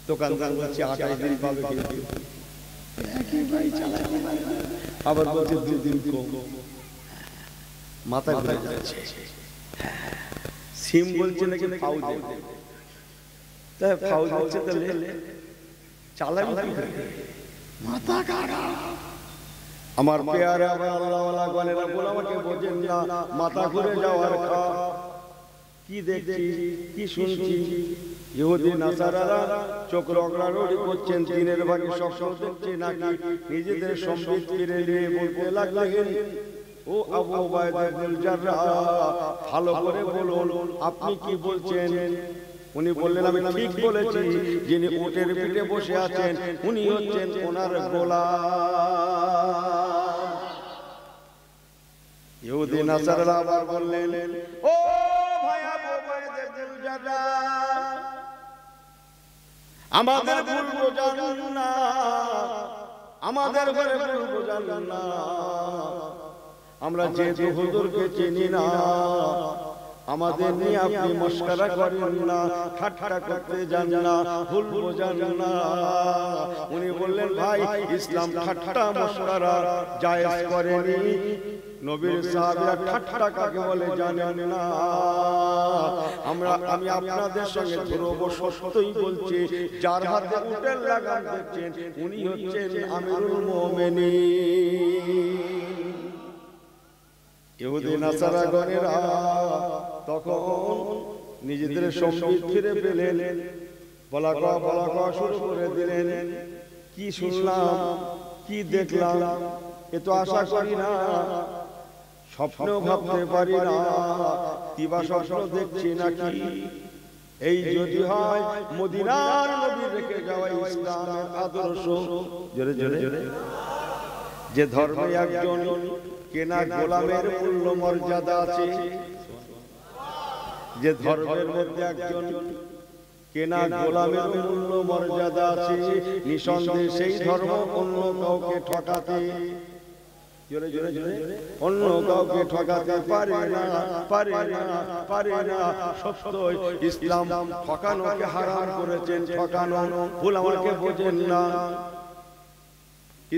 দোকানদার বলছে 28 দিন পাবে, আবার বলছে 2 দিন কম, মাথা ঘুরে যাচ্ছে। সিম বলছে নাকি ফাউ দেবে, তাই ফাউ দিচ্ছে, তাহলে চালাবি কি করে? মাথা খারাপ। আমার পেয়ারা আল্লাহওয়ালা গনেরা বলে আমাকে বোঝেন না, মাথা ঘুরে যাওয়ার কি দেখছি কি শুনছি, ইহুদি নাসারারা চোখ রগড়ারড়ি করছেন, দিনের ভাগে স্বপ্ন দেখছে নাকি নিজেদের সম্বিত ফিরে নিয়ে বলতে লাগলেন, ও আবু উবাইদা ইবনুল জাররাহ, ভালো করে বলুন আপনি কি বলছেন? উনি বললেন, আমি ঠিক বলেছি, যিনি উটের পিঠে বসে আছেন উনি হচ্ছেন ওনার গোলাম। ইহুদি নাসারারা আবার বললেন, ও ভাই আবু উবাইদা ইবনুল জাররাহ, আমাদের ভুল বোঝান না, আমাদের ঘরে ভুল বোঝান না, আমরা যেহেতু হুজুরকে চিনি না, আমাদের নিয়ে আপনি মস্করা করেন না, ঠাট্টা করতে যান না, ভুল বোঝান না। উনি বললেন, ভাই ইসলাম ঠাট্টা মস্করা জায়েজ করেনি, নবীর সাহাবীরা ঠাট্টা কাকে বলে জানেন না। আমি আপনাদের সঙ্গে ধ্রুব সত্যই বলছি, যার হাতে উটের লাগাম দেখছেন উনি হচ্ছেন আমিরুল মুমিনিন। ইহুদি নাসারা গণেরা তখন নিজেদের সম্বিত ফিরে পেলেন, বলা কওয়া শুরু করে দিলেন, কি শুনলাম কি দেখলাম এ তো আশা করি না, স্বপ্নেও ভাবতে পারি না, দিবা স্বপ্ন দেখছি নাকি। এই যদি হয় মদিনার নবী রেখে যাওয়া ইসলামের আদর্শ, জোরে জোরে, যে ধর্মে একজন কেনা গোলামের মূল্য মর্যাদা আছে, যে ধর্মের মধ্যে একজন কেনা গোলামের মূল্য মর্যাদা আছে, নিঃসন্দেহে সেই ধর্ম অন্য কাউকে ঠকাতে, জোরে জোরে জোরে, অন্য কাউকে ঠকাতে পারে না, পারে না, পারে না। সত্যই ইসলাম ঠকানোকে হারাম করেছেন, ঠকানো ভুল আমাকে বোঝেন না।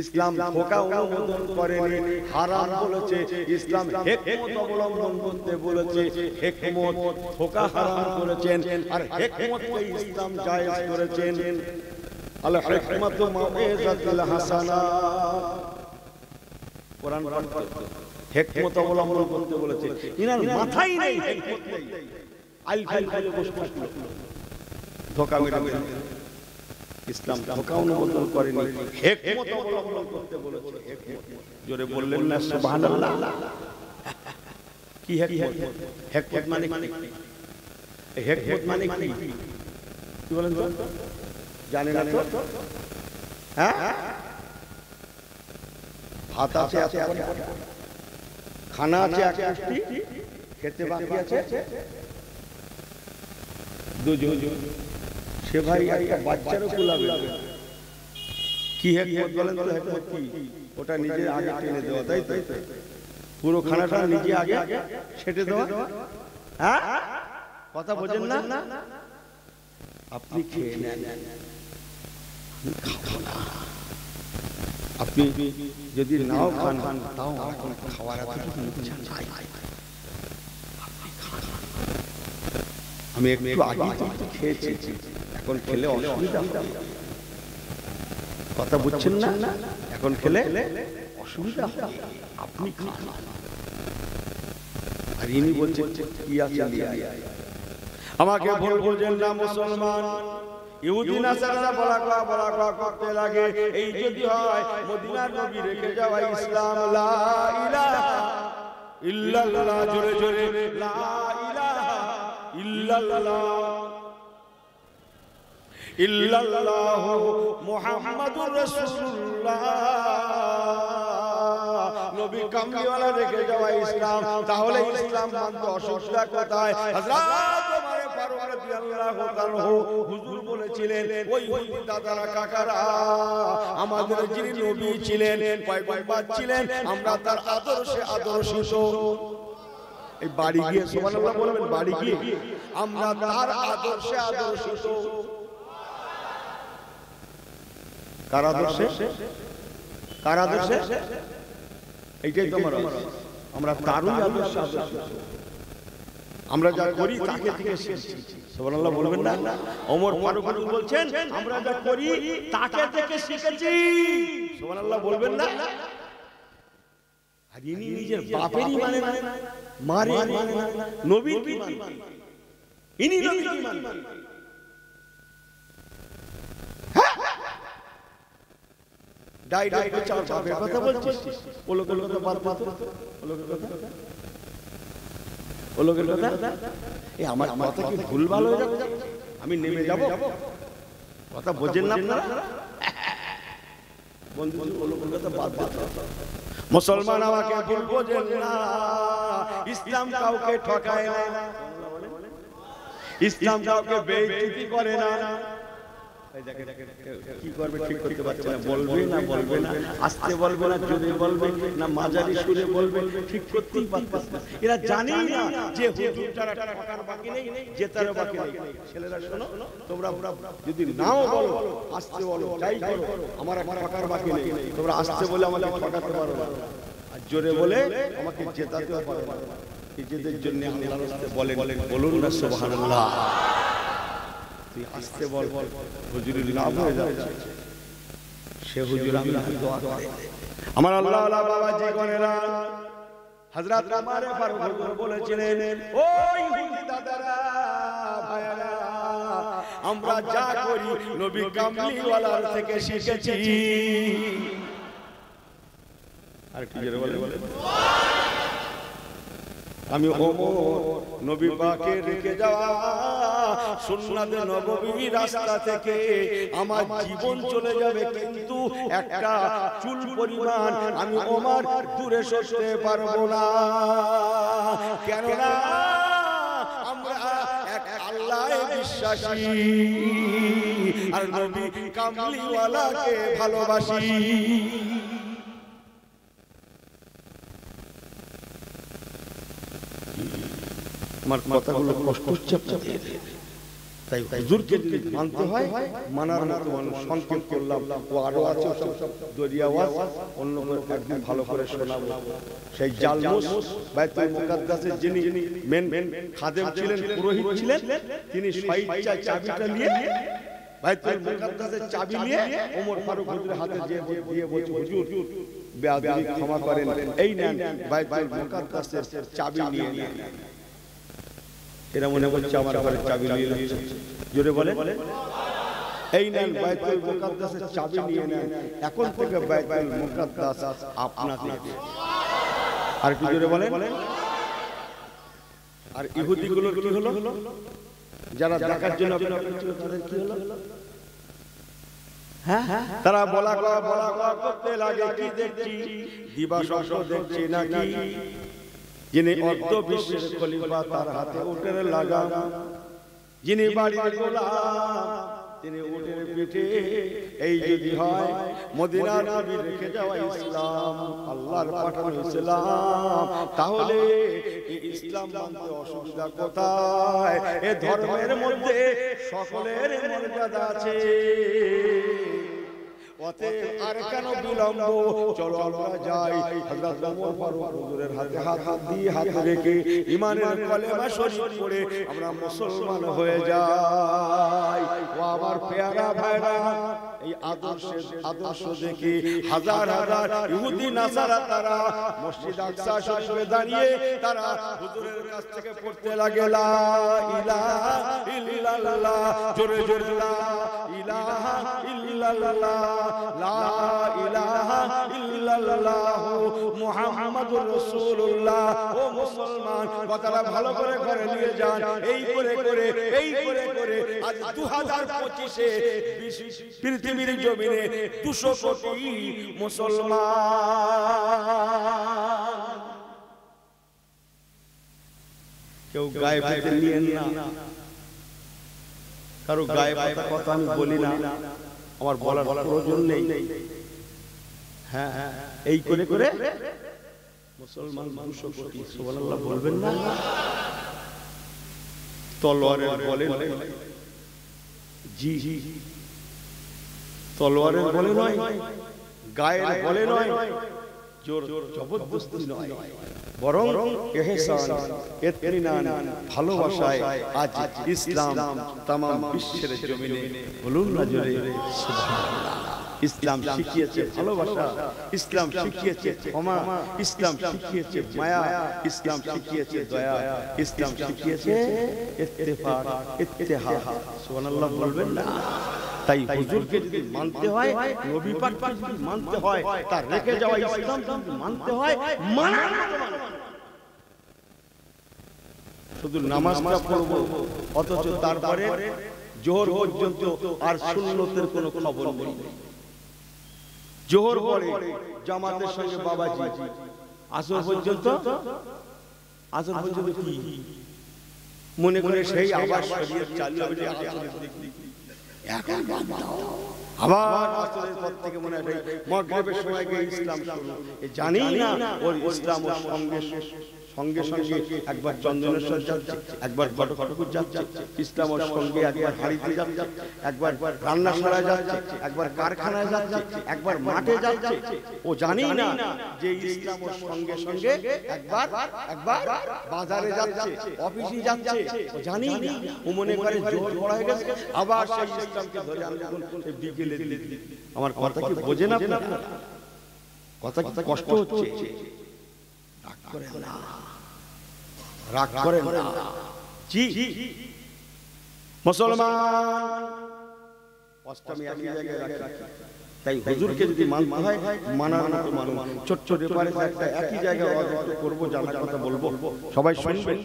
ইসলাম ধোঁকা অনুমোদন করেনি, হারাম বলেছে। ইসলাম হিকমত অবলম্বন করতে বলেছে, হিকমত ধোঁকা হারাম করেছেন, আর হিকমতকে ইসলাম জায়েজ করেছেন। আল হিকমাতু মাউইযাতুল হাসানা, কোরআন হিকমত অবলম্বন করতে বলেছে। ইনার মাথাই নেই, হিকমত নেই, আইল ফাইল করে বসে থাকলো, ধোঁকা মেরে মেরে। ইসলাম ধোঁকা অনুমোদন করেনি, হিকমত অবলম্বন করতে বলেছে। জোরে বললেন না সুবহানাল্লাহ। কি হিকমত? হিকমত মানে কি? হিকমত মানে কি? কি বলেন তো? জানেন না তো? হ্যাঁ, ভাত আছে এতক্ষণ, খানা আছে এক মুষ্টি, খেতে বাকি আছে দুজন, সে ভাই একটা বাচ্চারও কুলাবে। কি হিকমত বলেন তো? হিকমত কি? ওটা নিজে আগে টেনে দেওয়া, তাই তো? পুরো খানাটা নিজে আগে সেটে দেওয়া। হ্যাঁ, কথা বোঝেন না? আপনি খেয়ে নেন, আপনি যদি নাও খান তাও এখন খাওয়ার এতটুকু আমি একটু আগে খেয়েছি, এখন খেলে অসুবিধা হবে। কথা বুঝছেন না? এখন খেলে অসুবিধা হবে, আপনি খান। আর ইনি বলছেন কি আছে, আমাকে ভুল বোঝেন না মুসলমান। ইহুদি নাসারা বলা কওয়া করতে লাগে, এই যদি হয় মদিনার নবী রেখে যাওয়া ইসলাম, লা ইলাহা ইল্লাল্লাহ, জোরে জোরে, লা ইলাহা ইল্লাল্লাহ, ইল্লাল্লাহু মুহাম্মাদুর রাসূলুল্লাহ, নবী কামলিওয়ালা রেখে যাওয়া ইসলাম। তাহলে ইসলাম মানতে অসুবিধা কোথায়? হযরত ওমর ফারুক রাদিয়াল্লাহু তাআলা হুজুর বলেছিলেন, ওই দাদারা কাকারা আমাদের যিনি নবী ছিলেন, পয়গম্বর ছিলেন, আমরা তার আদর্শে আদর্শিত। এই বাড়ি গিয়ে সুবহানাল্লাহ বলবেন, বাড়ি গিয়ে আমরা তার আদর্শে আদর্শিত। কার আদর্শে? কার আদর্শে? এইটাই তোমার আমরা তারই আদর্শে আদর্শ। আমরা যা করি তাকে থেকে শিখছি। সুবহানাল্লাহ বলবেন না? ওমর ফারুক বলছেন আমরা যা করি তাকে থেকে শিখেছি। সুবহানাল্লাহ বলবেন না? আর ইনি নিজের বাপেরই মানে না, মারে মানে না, নবীর কি মানে? ইনি নবীর কি মানে? ডাই ডাই চার বাপের কথা বলছিস, ও লোকের কথা বাদ বাদ, ও লোকের কথা, ও লোকের কথা। এই আমার কথা কি ভুলভাল হয়ে যাবে? আমি নেমে যাব, কথা বোঝেন না আপনারা? বন্ধু ও লোকের কথা বাদ বাদ। মুসলমান আমাকে ভুল বোঝেন না, ইসলাম কাউকে ঠকায় না, ইসলাম কাউকে বেইজ্জতি করে না। কি করবে ঠিক করতে পারছে না, বলবে না বলবে না, আস্তে বলবে না জোরে বলবে না, মাঝারি সুরে বলবে, ঠিক করতেই পারছে না। এরা জানেই না যে হুজুর যারা ঠকার বাকি নেই, জেতারও বাকি নেই। ছেলেরা শোনো, তোমরা যদি নাও বলো, আস্তে বলো, যাই করো, আমার ঠকার বাকি নেই, তোমরা আস্তে বলে আমাকে ঠকাতে পারো না, আর জোরে বলে আমাকে জেতাতেও পারো না। নিজেদের জন্য আল্লাহর রাস্তে বলেন, বলুন না সুবহানাল্লাহ। আস্তে বল, হুজুরের লাভ হয়ে যাচ্ছে। সে হুজুর আমি দোয়া করে আমার আল্লাহ আল্লাহ বাবা জীবনেরা হযরত ওমর ফারুক হুজুর বলেছিলেন, ওই ইহুদি দাদারা ভাইরা, আমরা যা করি নবী কামলিওয়ালার থেকে শিখেছি। আর কি জোরে বলেন? আমি ওমর নবী পাকের রেখে যাওয়া সুন্নাতে নববী রাস্তা থেকে আমার জীবন চলে যাবে, কিন্তু একটা চুল পরিমাণ আমি ওমর দূরে সরতে পারবো না। কেননা আমরা এক আল্লাহয়ে বিশ্বাসী আর নবী কামলিওয়ালাকে ভালোবাসি। আমার কথাগুলো কষ্ট হচ্ছে আপনাদের, তাই হুজুরকে যদি মানতে হয় মানার মতো মানুষ। সংক্ষেপ করলাম, ও আরো আছে দরিয়া ওয়াজ, অন্য একদিন ভালো করে শোনাবো। সেই জালমুস বাইতুল মুকাদ্দাসের যিনি মেন খাদেম ছিলেন, পুরোহিত ছিলেন, তিনি স্বেচ্ছায় চাবিটা নিয়ে বাইতুল মুকাদ্দাসের চাবি নিয়ে ওমর ফারুক হুজুরের হাতে দিয়ে বলছে, হুজুর বেয়াদবি ক্ষমা করেন, এই নেন বাইতুল মুকাদ্দাসের চাবি নিয়ে নেন। এরা মনে করছে আমার ঘরের চাবি নিয়ে নিচ্ছে, জোরে বলে এই নেন বাইতুল মুকাদ্দাসের চাবি নিয়ে নেন, এখন থেকে বাইতুল মুকাদ্দাস আপনাদের। আর কি জোরে বলে? আর ইহুদিগুলোর কি হলো? যারা দেখার জন্য তাদের কি হলো? তারা বলা করতে লাগে, কি দেখছি দিবা স্বপ্ন দেখছি নাকি, যিনি অর্ধ বিশ্বের খলিফা তার হাতে উটের লাগাম, যিনি বাড়ির গোলাম তিনি উটের পিঠে। এই যদি হয় মদিনার নবী রেখে যাওয়া ইসলাম, আল্লাহর পাঠানো ইসলাম, তাহলে এই ইসলাম মানতে অসুবিধা কোথায়? এই ধর্মের মধ্যে সকলের মর্যাদা আছে। অতএব আর কেন বিলম্ব, চলো আমরা যাই হযরত ওমর ফারুক হুজুরের হাতে হাত দিয়ে হাত রেখে ঈমানের কলেমা শরীফ পড়ে আমরা মুসলমান হয়ে যাই। ও আমার পেয়ারা ভাইরা, এই আদর্শ দেখে হাজার হাজার ইহুদি নাসারা তারা মসজিদ আকসা শরীফে দাঁড়িয়ে তারা হুজুরের কাছ থেকে পড়তে লাগে লা ইলাহা ইল্লাল্লাহ, জোরে জোরে লা ইলাহা ইল্লাল্লাহ, লা ইলাহা ইল্লাল্লাহ মুহাম্মাদুর রাসূলুল্লাহ। ও মুসলমান, কথাটা ভালো করে ঘরে নিয়ে যান। এই করে আজ 2025-এ পৃথিবীর জমিনে 200 কোটি মুসলমান। কেউ গায়ে পেতে নিয়েন না, কারো গায়ে পাতা কথা আমি বলি না, আমার বলার প্রয়োজন নেই। হ্যাঁ, এই করে মুসলমান 200 কোটি, সুবহানাল্লাহ বলবেন না? তলোয়ারের বলেন জি, তলোয়ারের বলে নয়, গায়ের বলে নয়, জোর জবরদস্তি নয়, বরং ইহসান, ইতমিনান, ভালোবাসায় আজ ইসলাম तमाम বিশ্বের জমিনে বলুন না জোরে সুবহানাল্লাহ। ইসলাম শিখিয়েছে ভালোবাসা, ইসলাম শিখিয়েছে ক্ষমা, ইসলাম শিখিয়েছে মায়া, ইসলাম শিখিয়েছে দয়া, ইসলাম শিখিয়েছে ইত্তেফাক, ইত্তেহাদ। সুবহানাল্লাহ বলবেন না? তাই হুজুরকে যদি মানতে হয়, নবী পাককে যদি মানতে হয়, তার রেখে যাওয়া ইসলাম যদি মানতে হয়, মানার মতো মানতে হবে। শুধু নামাজটা পড়ব, অথচ তারপরে জোহর পর্যন্ত আর সুন্নতের কোনো খবর নেই। জোহর পরে জামাতের সঙ্গে বাবাজি, আসর পর্যন্ত, আসর পর্যন্ত কি মনে করে সেই আবার শরীয়ত চালু হবে, এখন আবার আসরের পর থেকে মনে হয় মাগরিবের সময় গিয়ে ইসলাম শুরু। জানি না ওর ইসলাম ওর সঙ্গে সঙ্গে সঙ্গে একবার চন্দনেশ্বর যাচ্ছে, একবার ঘটকপুর যাচ্ছে, ইসলাম ওর সঙ্গে একবার হাড়িতে যাচ্ছে, একবার রান্নাশালা যাচ্ছে, একবার কারখানায় যাচ্ছে, একবার মাঠে যাচ্ছে। ও জানি না যে ইসলাম ওর সঙ্গে সঙ্গে একবার একবার বাজারে যাচ্ছে, অফিসে যাচ্ছে। ও জানি না, ও মনে করে জোর পড়া হয়ে গেছে, আবার সেই ইসলামকে ধরে আমি বিকেলে দিই। আমার কথা কি বোঝেন আপনারা? কথা কি কষ্ট হচ্ছে? রাগ করেন না, রাগ করেন না। জি মুসলমান অষ্টমী একই জায়গায় রাখে। তাই হুজুরকে যদি মানতে হয়, মানার মতো মানুষ ছোট ছোট ব্যাপারে একটা একই জায়গায় অর্জন করব, জানার কথা বলবো, সবাই শুনবেন।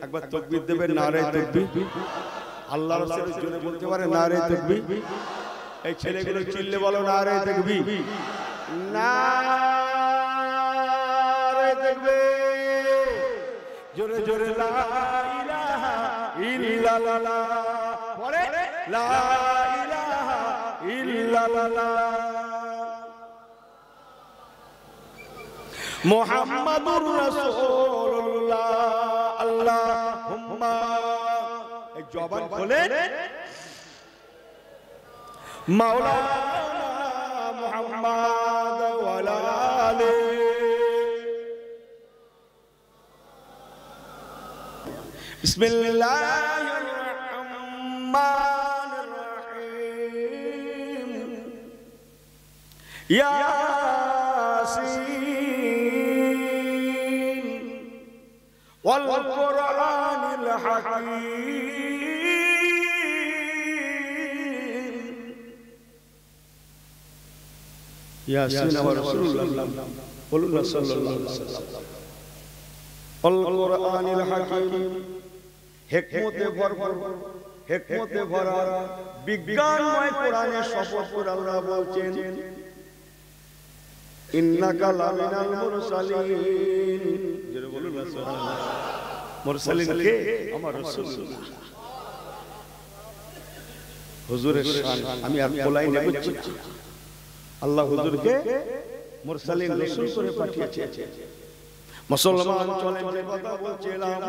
একবার তাকবীর দেবেন, নারে তাকবীর। আল্লাহর রাসূলের জন্য বলতে পারে নারে তাকবীর। এই ছেলেগুলো চিল্লে বলো নারে তাকবীর, নারে তাকবীর। জোরে জোরে লা ইলাহা ইল্লাল্লাহ, পরে লা ইলাহা ইল্লাল্লাহ, মুহাম্মাদুর রাসূলুল্লাহ। আল্লাহুম্মা, এই জবান খোলেন, মাওলানা মুহাম্মদ ওয়া আলা আলিহি। বিসমিল্লাহির রহমানির রহিম। ইয়াসিন ওয়াল কুরআনিল হাকীম। ইয়াসিন ওয়া রাসূলুল্লাহ, বলুন রাসূলুল্লাহ আল কুরআনিল হাকীম। হিকমতে ভরপুর, হিকমতে ভরা বিজ্ঞানময় কোরআনের শপথ করে আল্লাহ বলছেন, ইন্নাকা লামিনাল মুরসালিন। জোরে বলুন না সুবহানাল্লাহ। মুরসালিন কে? আমার রাসূলুল্লাহ। হুজুরের শান আমি আর কোলাই নেব না। আল্লাহ হুজুরকে মুরসালিন রাসূল করে পাঠিয়েছে। মুসলমান চলেন, যে কথা বলছিলাম,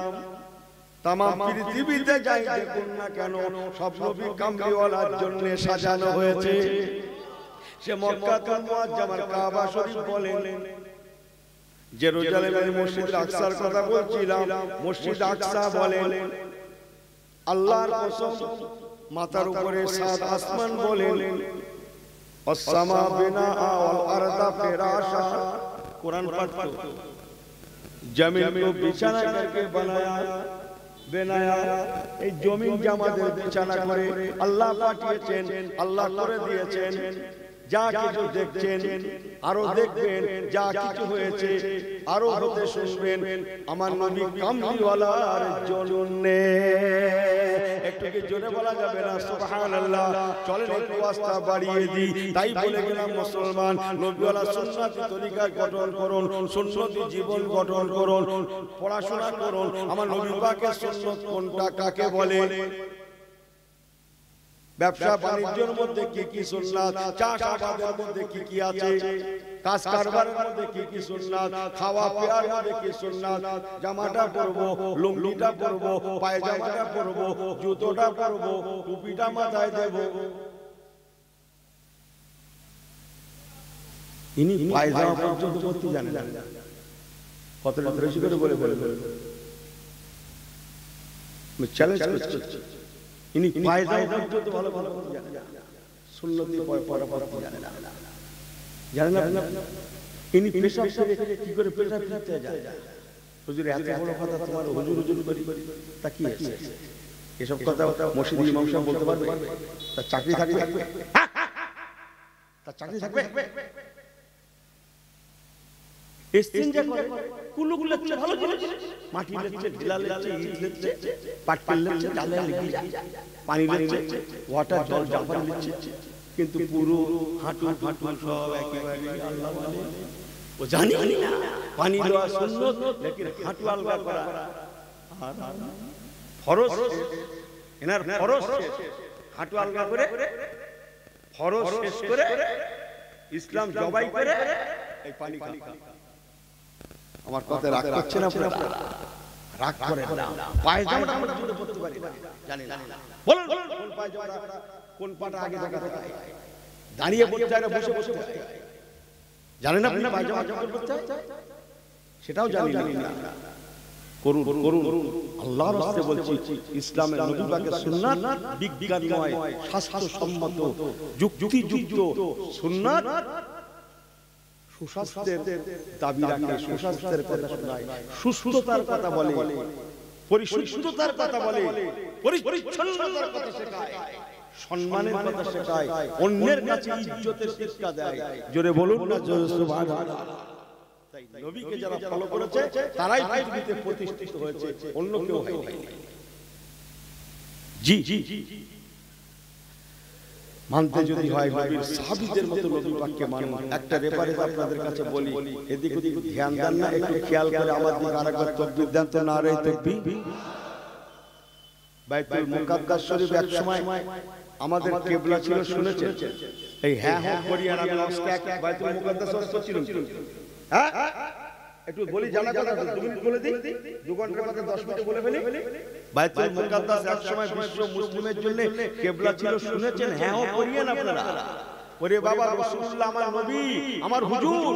तमाम পৃথিবীতে যাই দেখুন না কেন, সব নবী কামলিওয়ালার জন্য সাজানো হয়েছে। সে মক্কাতুল মুআজ্জামার কাবা শরীফ বলেন, জেরুজালেমের মসজিদ আকসার কথা বলছিলাম, মসজিদ আকসা বলেন, আল্লাহর কসম মাথার উপরে সাত আসমান বলেন, আসসামা বিনাআ ওয়াল আরদা ফিরাশা। কুরআন পাঠ করো, জমিন को बिछाना करके बनाया बनाया। এই জমিন জামাদের বিছানা করে আল্লাহ পাঠিয়েছেন, আল্লাহ করে দিয়েছেন। যা কিছু দেখছেন আরো দেখবেন, যা কিছু হয়েছে আরো হতে শুনবেন আমার নবী কামলিওয়ালার জন্য। একটু কি জোরে বলা যাবে না সুবহানাল্লাহ? চলেন একটু আওয়াজটা বাড়িয়ে দিই। তাই বলে গেলাম মুসলমান, নবীওয়ালা সুন্নতি তরিকা গঠন করুন, সুন্নতি জীবন গঠন করুন, পড়াশোনা করুন। আমার নবী পাকের সুন্নত কোনটা, কাকে বলে? ব্যবসা বাণিজ্যের মধ্যে কি কি সুন্নাত, চাষাবাদের মধ্যে কি কি আছে, কাজ কারবারের মধ্যে কি কি সুন্নাত, খাওয়া পেয়ার মধ্যে কি সুন্নাত, জামাটা পরবো, লুঙ্গিটা পরবো, পায়জামাটা পরবো, জুতোটা পরবো, টুপিটা মাথায় দেব। ইনি পায়জামা পর্যন্ত করতে জানেন না, কতটা বেশি করে বলে আমি চ্যালেঞ্জ করছি, ইনি পায়জামা পর্যন্ত ভালো ভালো করতে জানেন না, সুন্নতি পড়া পড়তে জানেন না, জানেন না ইনি পেশাব সেরে কি করে পেশাব ফিরতে যায়। হুজুর এত বড় কথা তোমার হুজুর হুজুর করি তা কি আছে? এসব কথা মসজিদ ইমাম সাহেব বলতে পারবে? তার চাকরি থাকবে, তার চাকরি থাকবে। ইস্তিনজা করে, কুলুকুল লাগছে, ভালো জিনিস, মাটি লাগছে, ঢিলা লাগছে, ইট লাগছে, পাটকেল লাগছে, ডালে লেগে যায়, পানি লাগছে, ওয়াটার জল জাফর লাগছে, কিন্তু পুরো হাঁটু ফাটু সব একেবারে আল্লাহ বলে ও জানি না পানি দেওয়া সুন্নত, লেকিন হাঁটু আলগা করা আর ফরজ, এনার ফরজ হাঁটু আলগা করে ফরজ শেষ করে ইসলাম জবাই করে এই পানি খাওয়া। আমার কথা রাগ করছে না, রাগ করে না। পায়জামাটা আমরা জুড়ে পড়তে পারি না, জানি না, বলুন কোন পায়জামাটা কোন পাটা আগে জায়গা থাকে, দাঁড়িয়ে পড়তে হয় না বসে বসে পড়তে হয়, জানেন আপনি পায়জামা জুড়ে পড়তে হয়, সেটাও জানি না। করুন করুন, আল্লাহর রাস্তায় বলছি, ইসলামের নবী পাকের সুন্নাত বিজ্ঞান নয়, স্বাস্থ্যসম্মত যুক্তিযুক্ত সুন্নাত, সুস্বাস্থ্যের দাবি রাখে, সুস্বাস্থ্যের কথা শোনায়, সুস্থতার কথা বলে, পরিশুদ্ধতার কথা বলে, পরিচ্ছন্নতার কথা শেখায়, সম্মানের কথা শেখায়, অন্যের কাছে ইজ্জতের শিক্ষা দেয়। জোরে বলুন না, জোরে সুবহানাল্লাহ। তাই নবীকে যারা ফলো করেছে তারাই পৃথিবীতে প্রতিষ্ঠিত হয়েছে, অন্য কেউ হয়নি। জি জি, মানতে যদি হয় নবীর সাহাবীদের মতো নবী পাককে মানুন। একটা রেফারেন্স আপনাদের কাছে বলি, এদিক ওদিক ধ্যান দেন না, একটু খেয়াল করে আমার দিকে আরেকবার তাকবীর দেন তো, নারে তাকবীর। বাইতুল মুকাদ্দাস শরীফ এক সময় আমাদের কিবলা ছিল, শুনেছেন? এই হ্যাঁ হ্যাঁ করিয়া আমি অস্কাক বাইতুল মুকাদ্দাস ছিল, হ্যাঁ একটু বলি, জানা কথা 2 মিনিট বলে দিই, 2 ঘন্টার মধ্যে 10 মিনিটে বলে ফেলি। বাইতুল মুকাদ্দাস এক সময় বিশ্ব মুসলিমের জন্য কিবলা ছিল, শুনেছেন? হ্যাঁ হ্যাঁ করিয়েন আপনারা। ওরে বাবা, রাসূলুল্লাহ আমার নবী, আমার হুজুর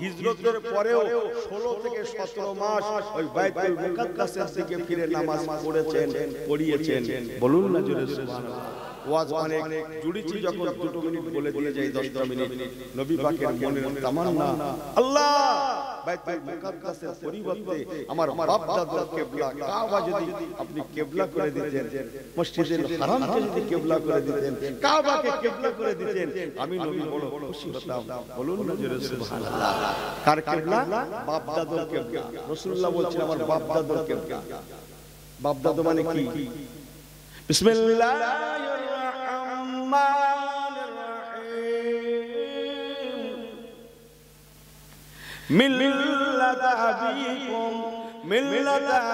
হিজরতের পরেও 16 থেকে 17 মাস ওই বাইতুল মুকাদ্দাসের দিকে ফিরে নামাজ পড়েছেন, পড়িয়েছেন। বলুন না জোরে সুবহানাল্লাহ। ওয়াজ অনেক জুড়েছি, যখন 2 মিনিট বলে দিয়ে যাই, 10টা মিনিট নবী পাকের মনের তামান্না, আল্লাহ বাইতুল মুকাদ্দাসের পরিবর্তে আমার বাপ দাদার কিবলা কাবা যদি আপনি কিবলা করে দিতেন, মসজিদুল হারামকে যদি কিবলা করে দিতেন, কাবাকে কিবলা করে দিতেন, আমি নবী বড় খুশি হতাম। বলুন না জোরে সুবহানাল্লাহ। কার কিবলা? বাপ দাদার কিবলা। রাসূলুল্লাহ বলছেন আমার বাপ দাদার কিবলা। বাপ দাদা মানে কি? বিসমিল্লাহির রহমানির রহিম, মিল্লাতা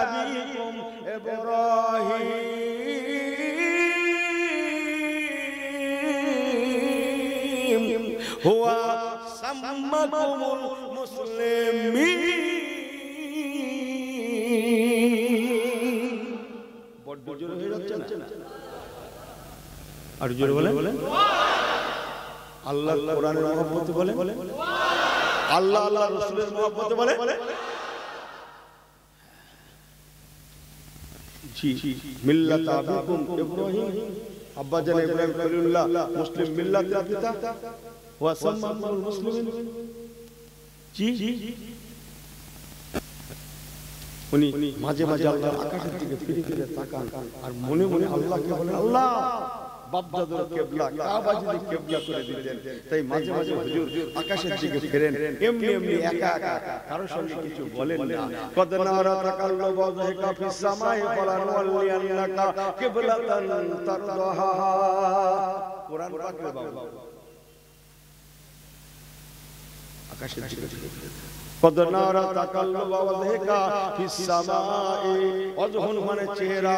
আবিকুম ইব্রাহিম হুয়া সাম্মাকুমুল মুসলিমিন। বড় জোরে হয়ে যাচ্ছে না? আর জোরে বলেন। আল্লাহ কোরআনের মহব্বতে বলে, আল্লাহ আল্লাহ রাসূলের মহব্বতে বলে। জি, মিল্লাত আবিকুম ইব্রাহিম, আব্বা জান ইব্রাহিম খলিলুল্লাহ মুসলিম মিল্লাতের পিতা, ওয়া সাম্মাকুমুল মুসলিমিন। জি, উনি মাঝে মাঝে আল্লাহর আকাশের দিকে ফিরে ফিরে তাকান আর মনে মনে আল্লাহকে বলেন, আল্লাহ বাপ দাদার কিবলা কাবা যদি কিবলা করে দিতেন। তাই মাঝে মাঝে হুজুর আকাশের দিকে ফিরেন, এমনি এমনি একা একা, কারোর সঙ্গে কিছু বলেন না। কদ নারা তাকাল্লুব ওয়াজহিকা ফিস সামাই ফালানুওয়াল্লিয়ান্নাকা কিবলাতান তারদাহা। কোরআন পাকের বাবা আকাশের দিকে ফিরেন। কদ নারা তাকাল্লুব ওয়াজহিকা ফিস সামাই, ওয়াজহুন মানে চেহারা,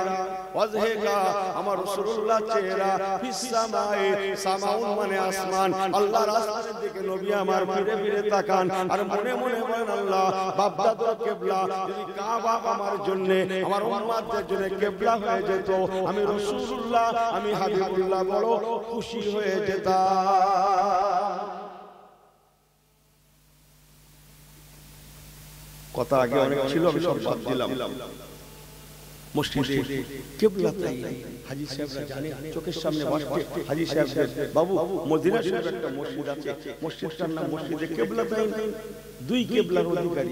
ওয়াজহিকা আমার রাসূলুল্লাহ চেহারা, ফিস সামাই সামাউন মানে আসমান, আল্লাহর আসমানের দিকে নবী আমার ফিরে ফিরে তাকান আর মনে মনে বলেন, আল্লাহ বাপ দাদার কিবলা যদি কাবা আমার জন্য আমার উম্মতের জন্য কিবলা হয়ে যেত, আমি রাসূলুল্লাহ আমি হাবিবুল্লাহ বড় খুশি হয়ে যেতাম। কথা আগে অনেক ছিল, আমি সব বাদ দিলাম। মসজিদে কিবলা তাই হাজী সাহেবরা জানে, চোখের সামনে বসে হাজী সাহেব, বাবু মদিনা শরীফে একটা মসজিদ আছে, মসজিদটার নাম মসজিদে কিবলা তাই, দুই কিবলার অধিকারী।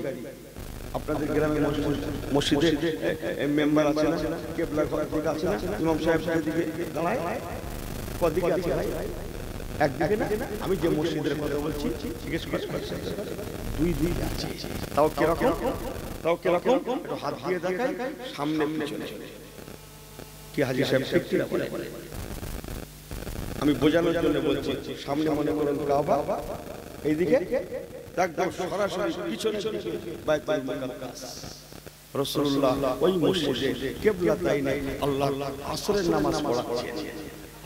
আপনাদের গ্রামে মসজিদে মেম্বার আছে না, কিবলার দিকে আছে না, ইমাম সাহেব দিকে দাঁড়ায়, কদিকে আছে? একদিকে না। আমি যে মসজিদের কথা বলছি জিজ্ঞেস করছি, দুই দিক আছে। তাও কিরকম? একটু হাত দিয়ে দেখাই, সামনে পিছনে। কি হাজী সাহেব ঠিক ঠিক বলে? আমি বোঝানোর জন্য বলছি, সামনে মনে করেন কাবা, এইদিকে একদম সরাসরি পিছনে বাইতুল মুকাদ্দাস। রাসূলুল্লাহ ওই মসজিদে কিবলাতাইনে আল্লাহ আসরের নামাজ পড়াচ্ছেন।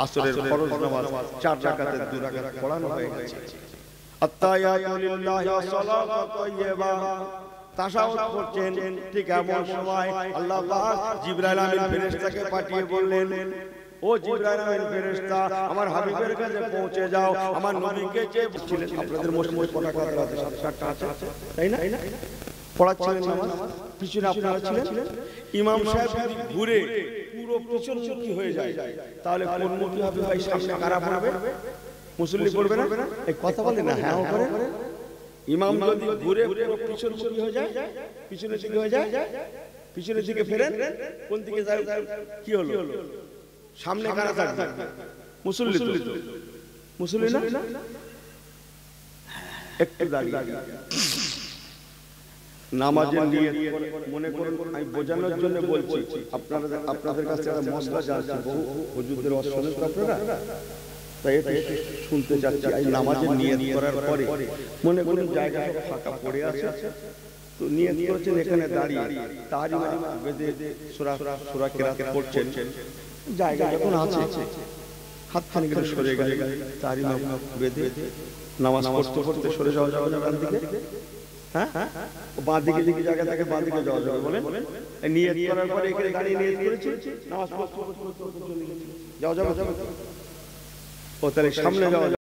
আসরের ফরজ নামাজ 4 রাকাতের 2 রাকাত পড়ানো হয়ে গেছে। আত্তায়াতু লিল্লাহি ওয়া সালাতু তাইয়্যিবা, তাশাহুদ করছেন। ঠিক এমন সময় আল্লাহ পাক জিবরাইল আমিন ফেরেশতাকে পাঠিয়ে বললেন, ও জিবরাইল আমিন ফেরেশতা, আমার হাবিবের কাছে পৌঁছে যাও, আমার নবীকে যে বলছিলেন। আপনাদের মসজিদে পতাকা আছে, 7-8টা আছে, তাই না? পড়াচ্ছিলেন নামাজ, পিছনে আপনারা ছিলেন। ইমাম সাহেব যদি ঘুরে পুরো পিছনমুখী হয়ে যায়, তাহলে কোন মুখী হবে ভাই? সামনে কারা পড়বে? মুসল্লি পড়বে না? এই কথা বলে না, হ্যাঁ করে। ইমাম যদি ঘুরে পুরো পিছনমুখী হয়ে যায়, পিছনের দিকে হয়ে যায়, পিছনের দিকে ফেরেন, কোন দিকে যায়? কি হলো? সামনে কারা থাকবে? মুসল্লি। মুসল্লি না? একটু দাঁড়িয়ে নামাজের নিয়ত মনে করুন, আমি বোঝানোর জন্য বলছি, আপনাদের কাছে একটা মশলা যাচ্ছে, বহু হুজুরদের অসুবিধা তো আপনারা, তাই এটা শুনতে চাচ্ছি। এই নামাজের নিয়ত করার পরে মনে করুন জায়গাটা ফাঁকা পড়ে আছে, তো নিয়ত করেছেন এখানে দাঁড়িয়ে, তাহরিমা বেদে সূরা কিরাত পড়ছেন, জায়গা যখন আছে হাতখানি করে সরে গেলে তাহরিমা বেদে নামাজ পড়তে সরে যাওয়া যাবে না? ডান দিকে, হ্যাঁ, বাঁ দিকে দিকে জায়গা থাকে, বাঁ দিকে যাওয়া যাবে। বলেন, নিয়ত করার পরে এখানে দাঁড়িয়ে নিয়ত করেছি, নামাজ পড়তে যাওয়া যাবে? ও তাহলে সামনে যাওয়া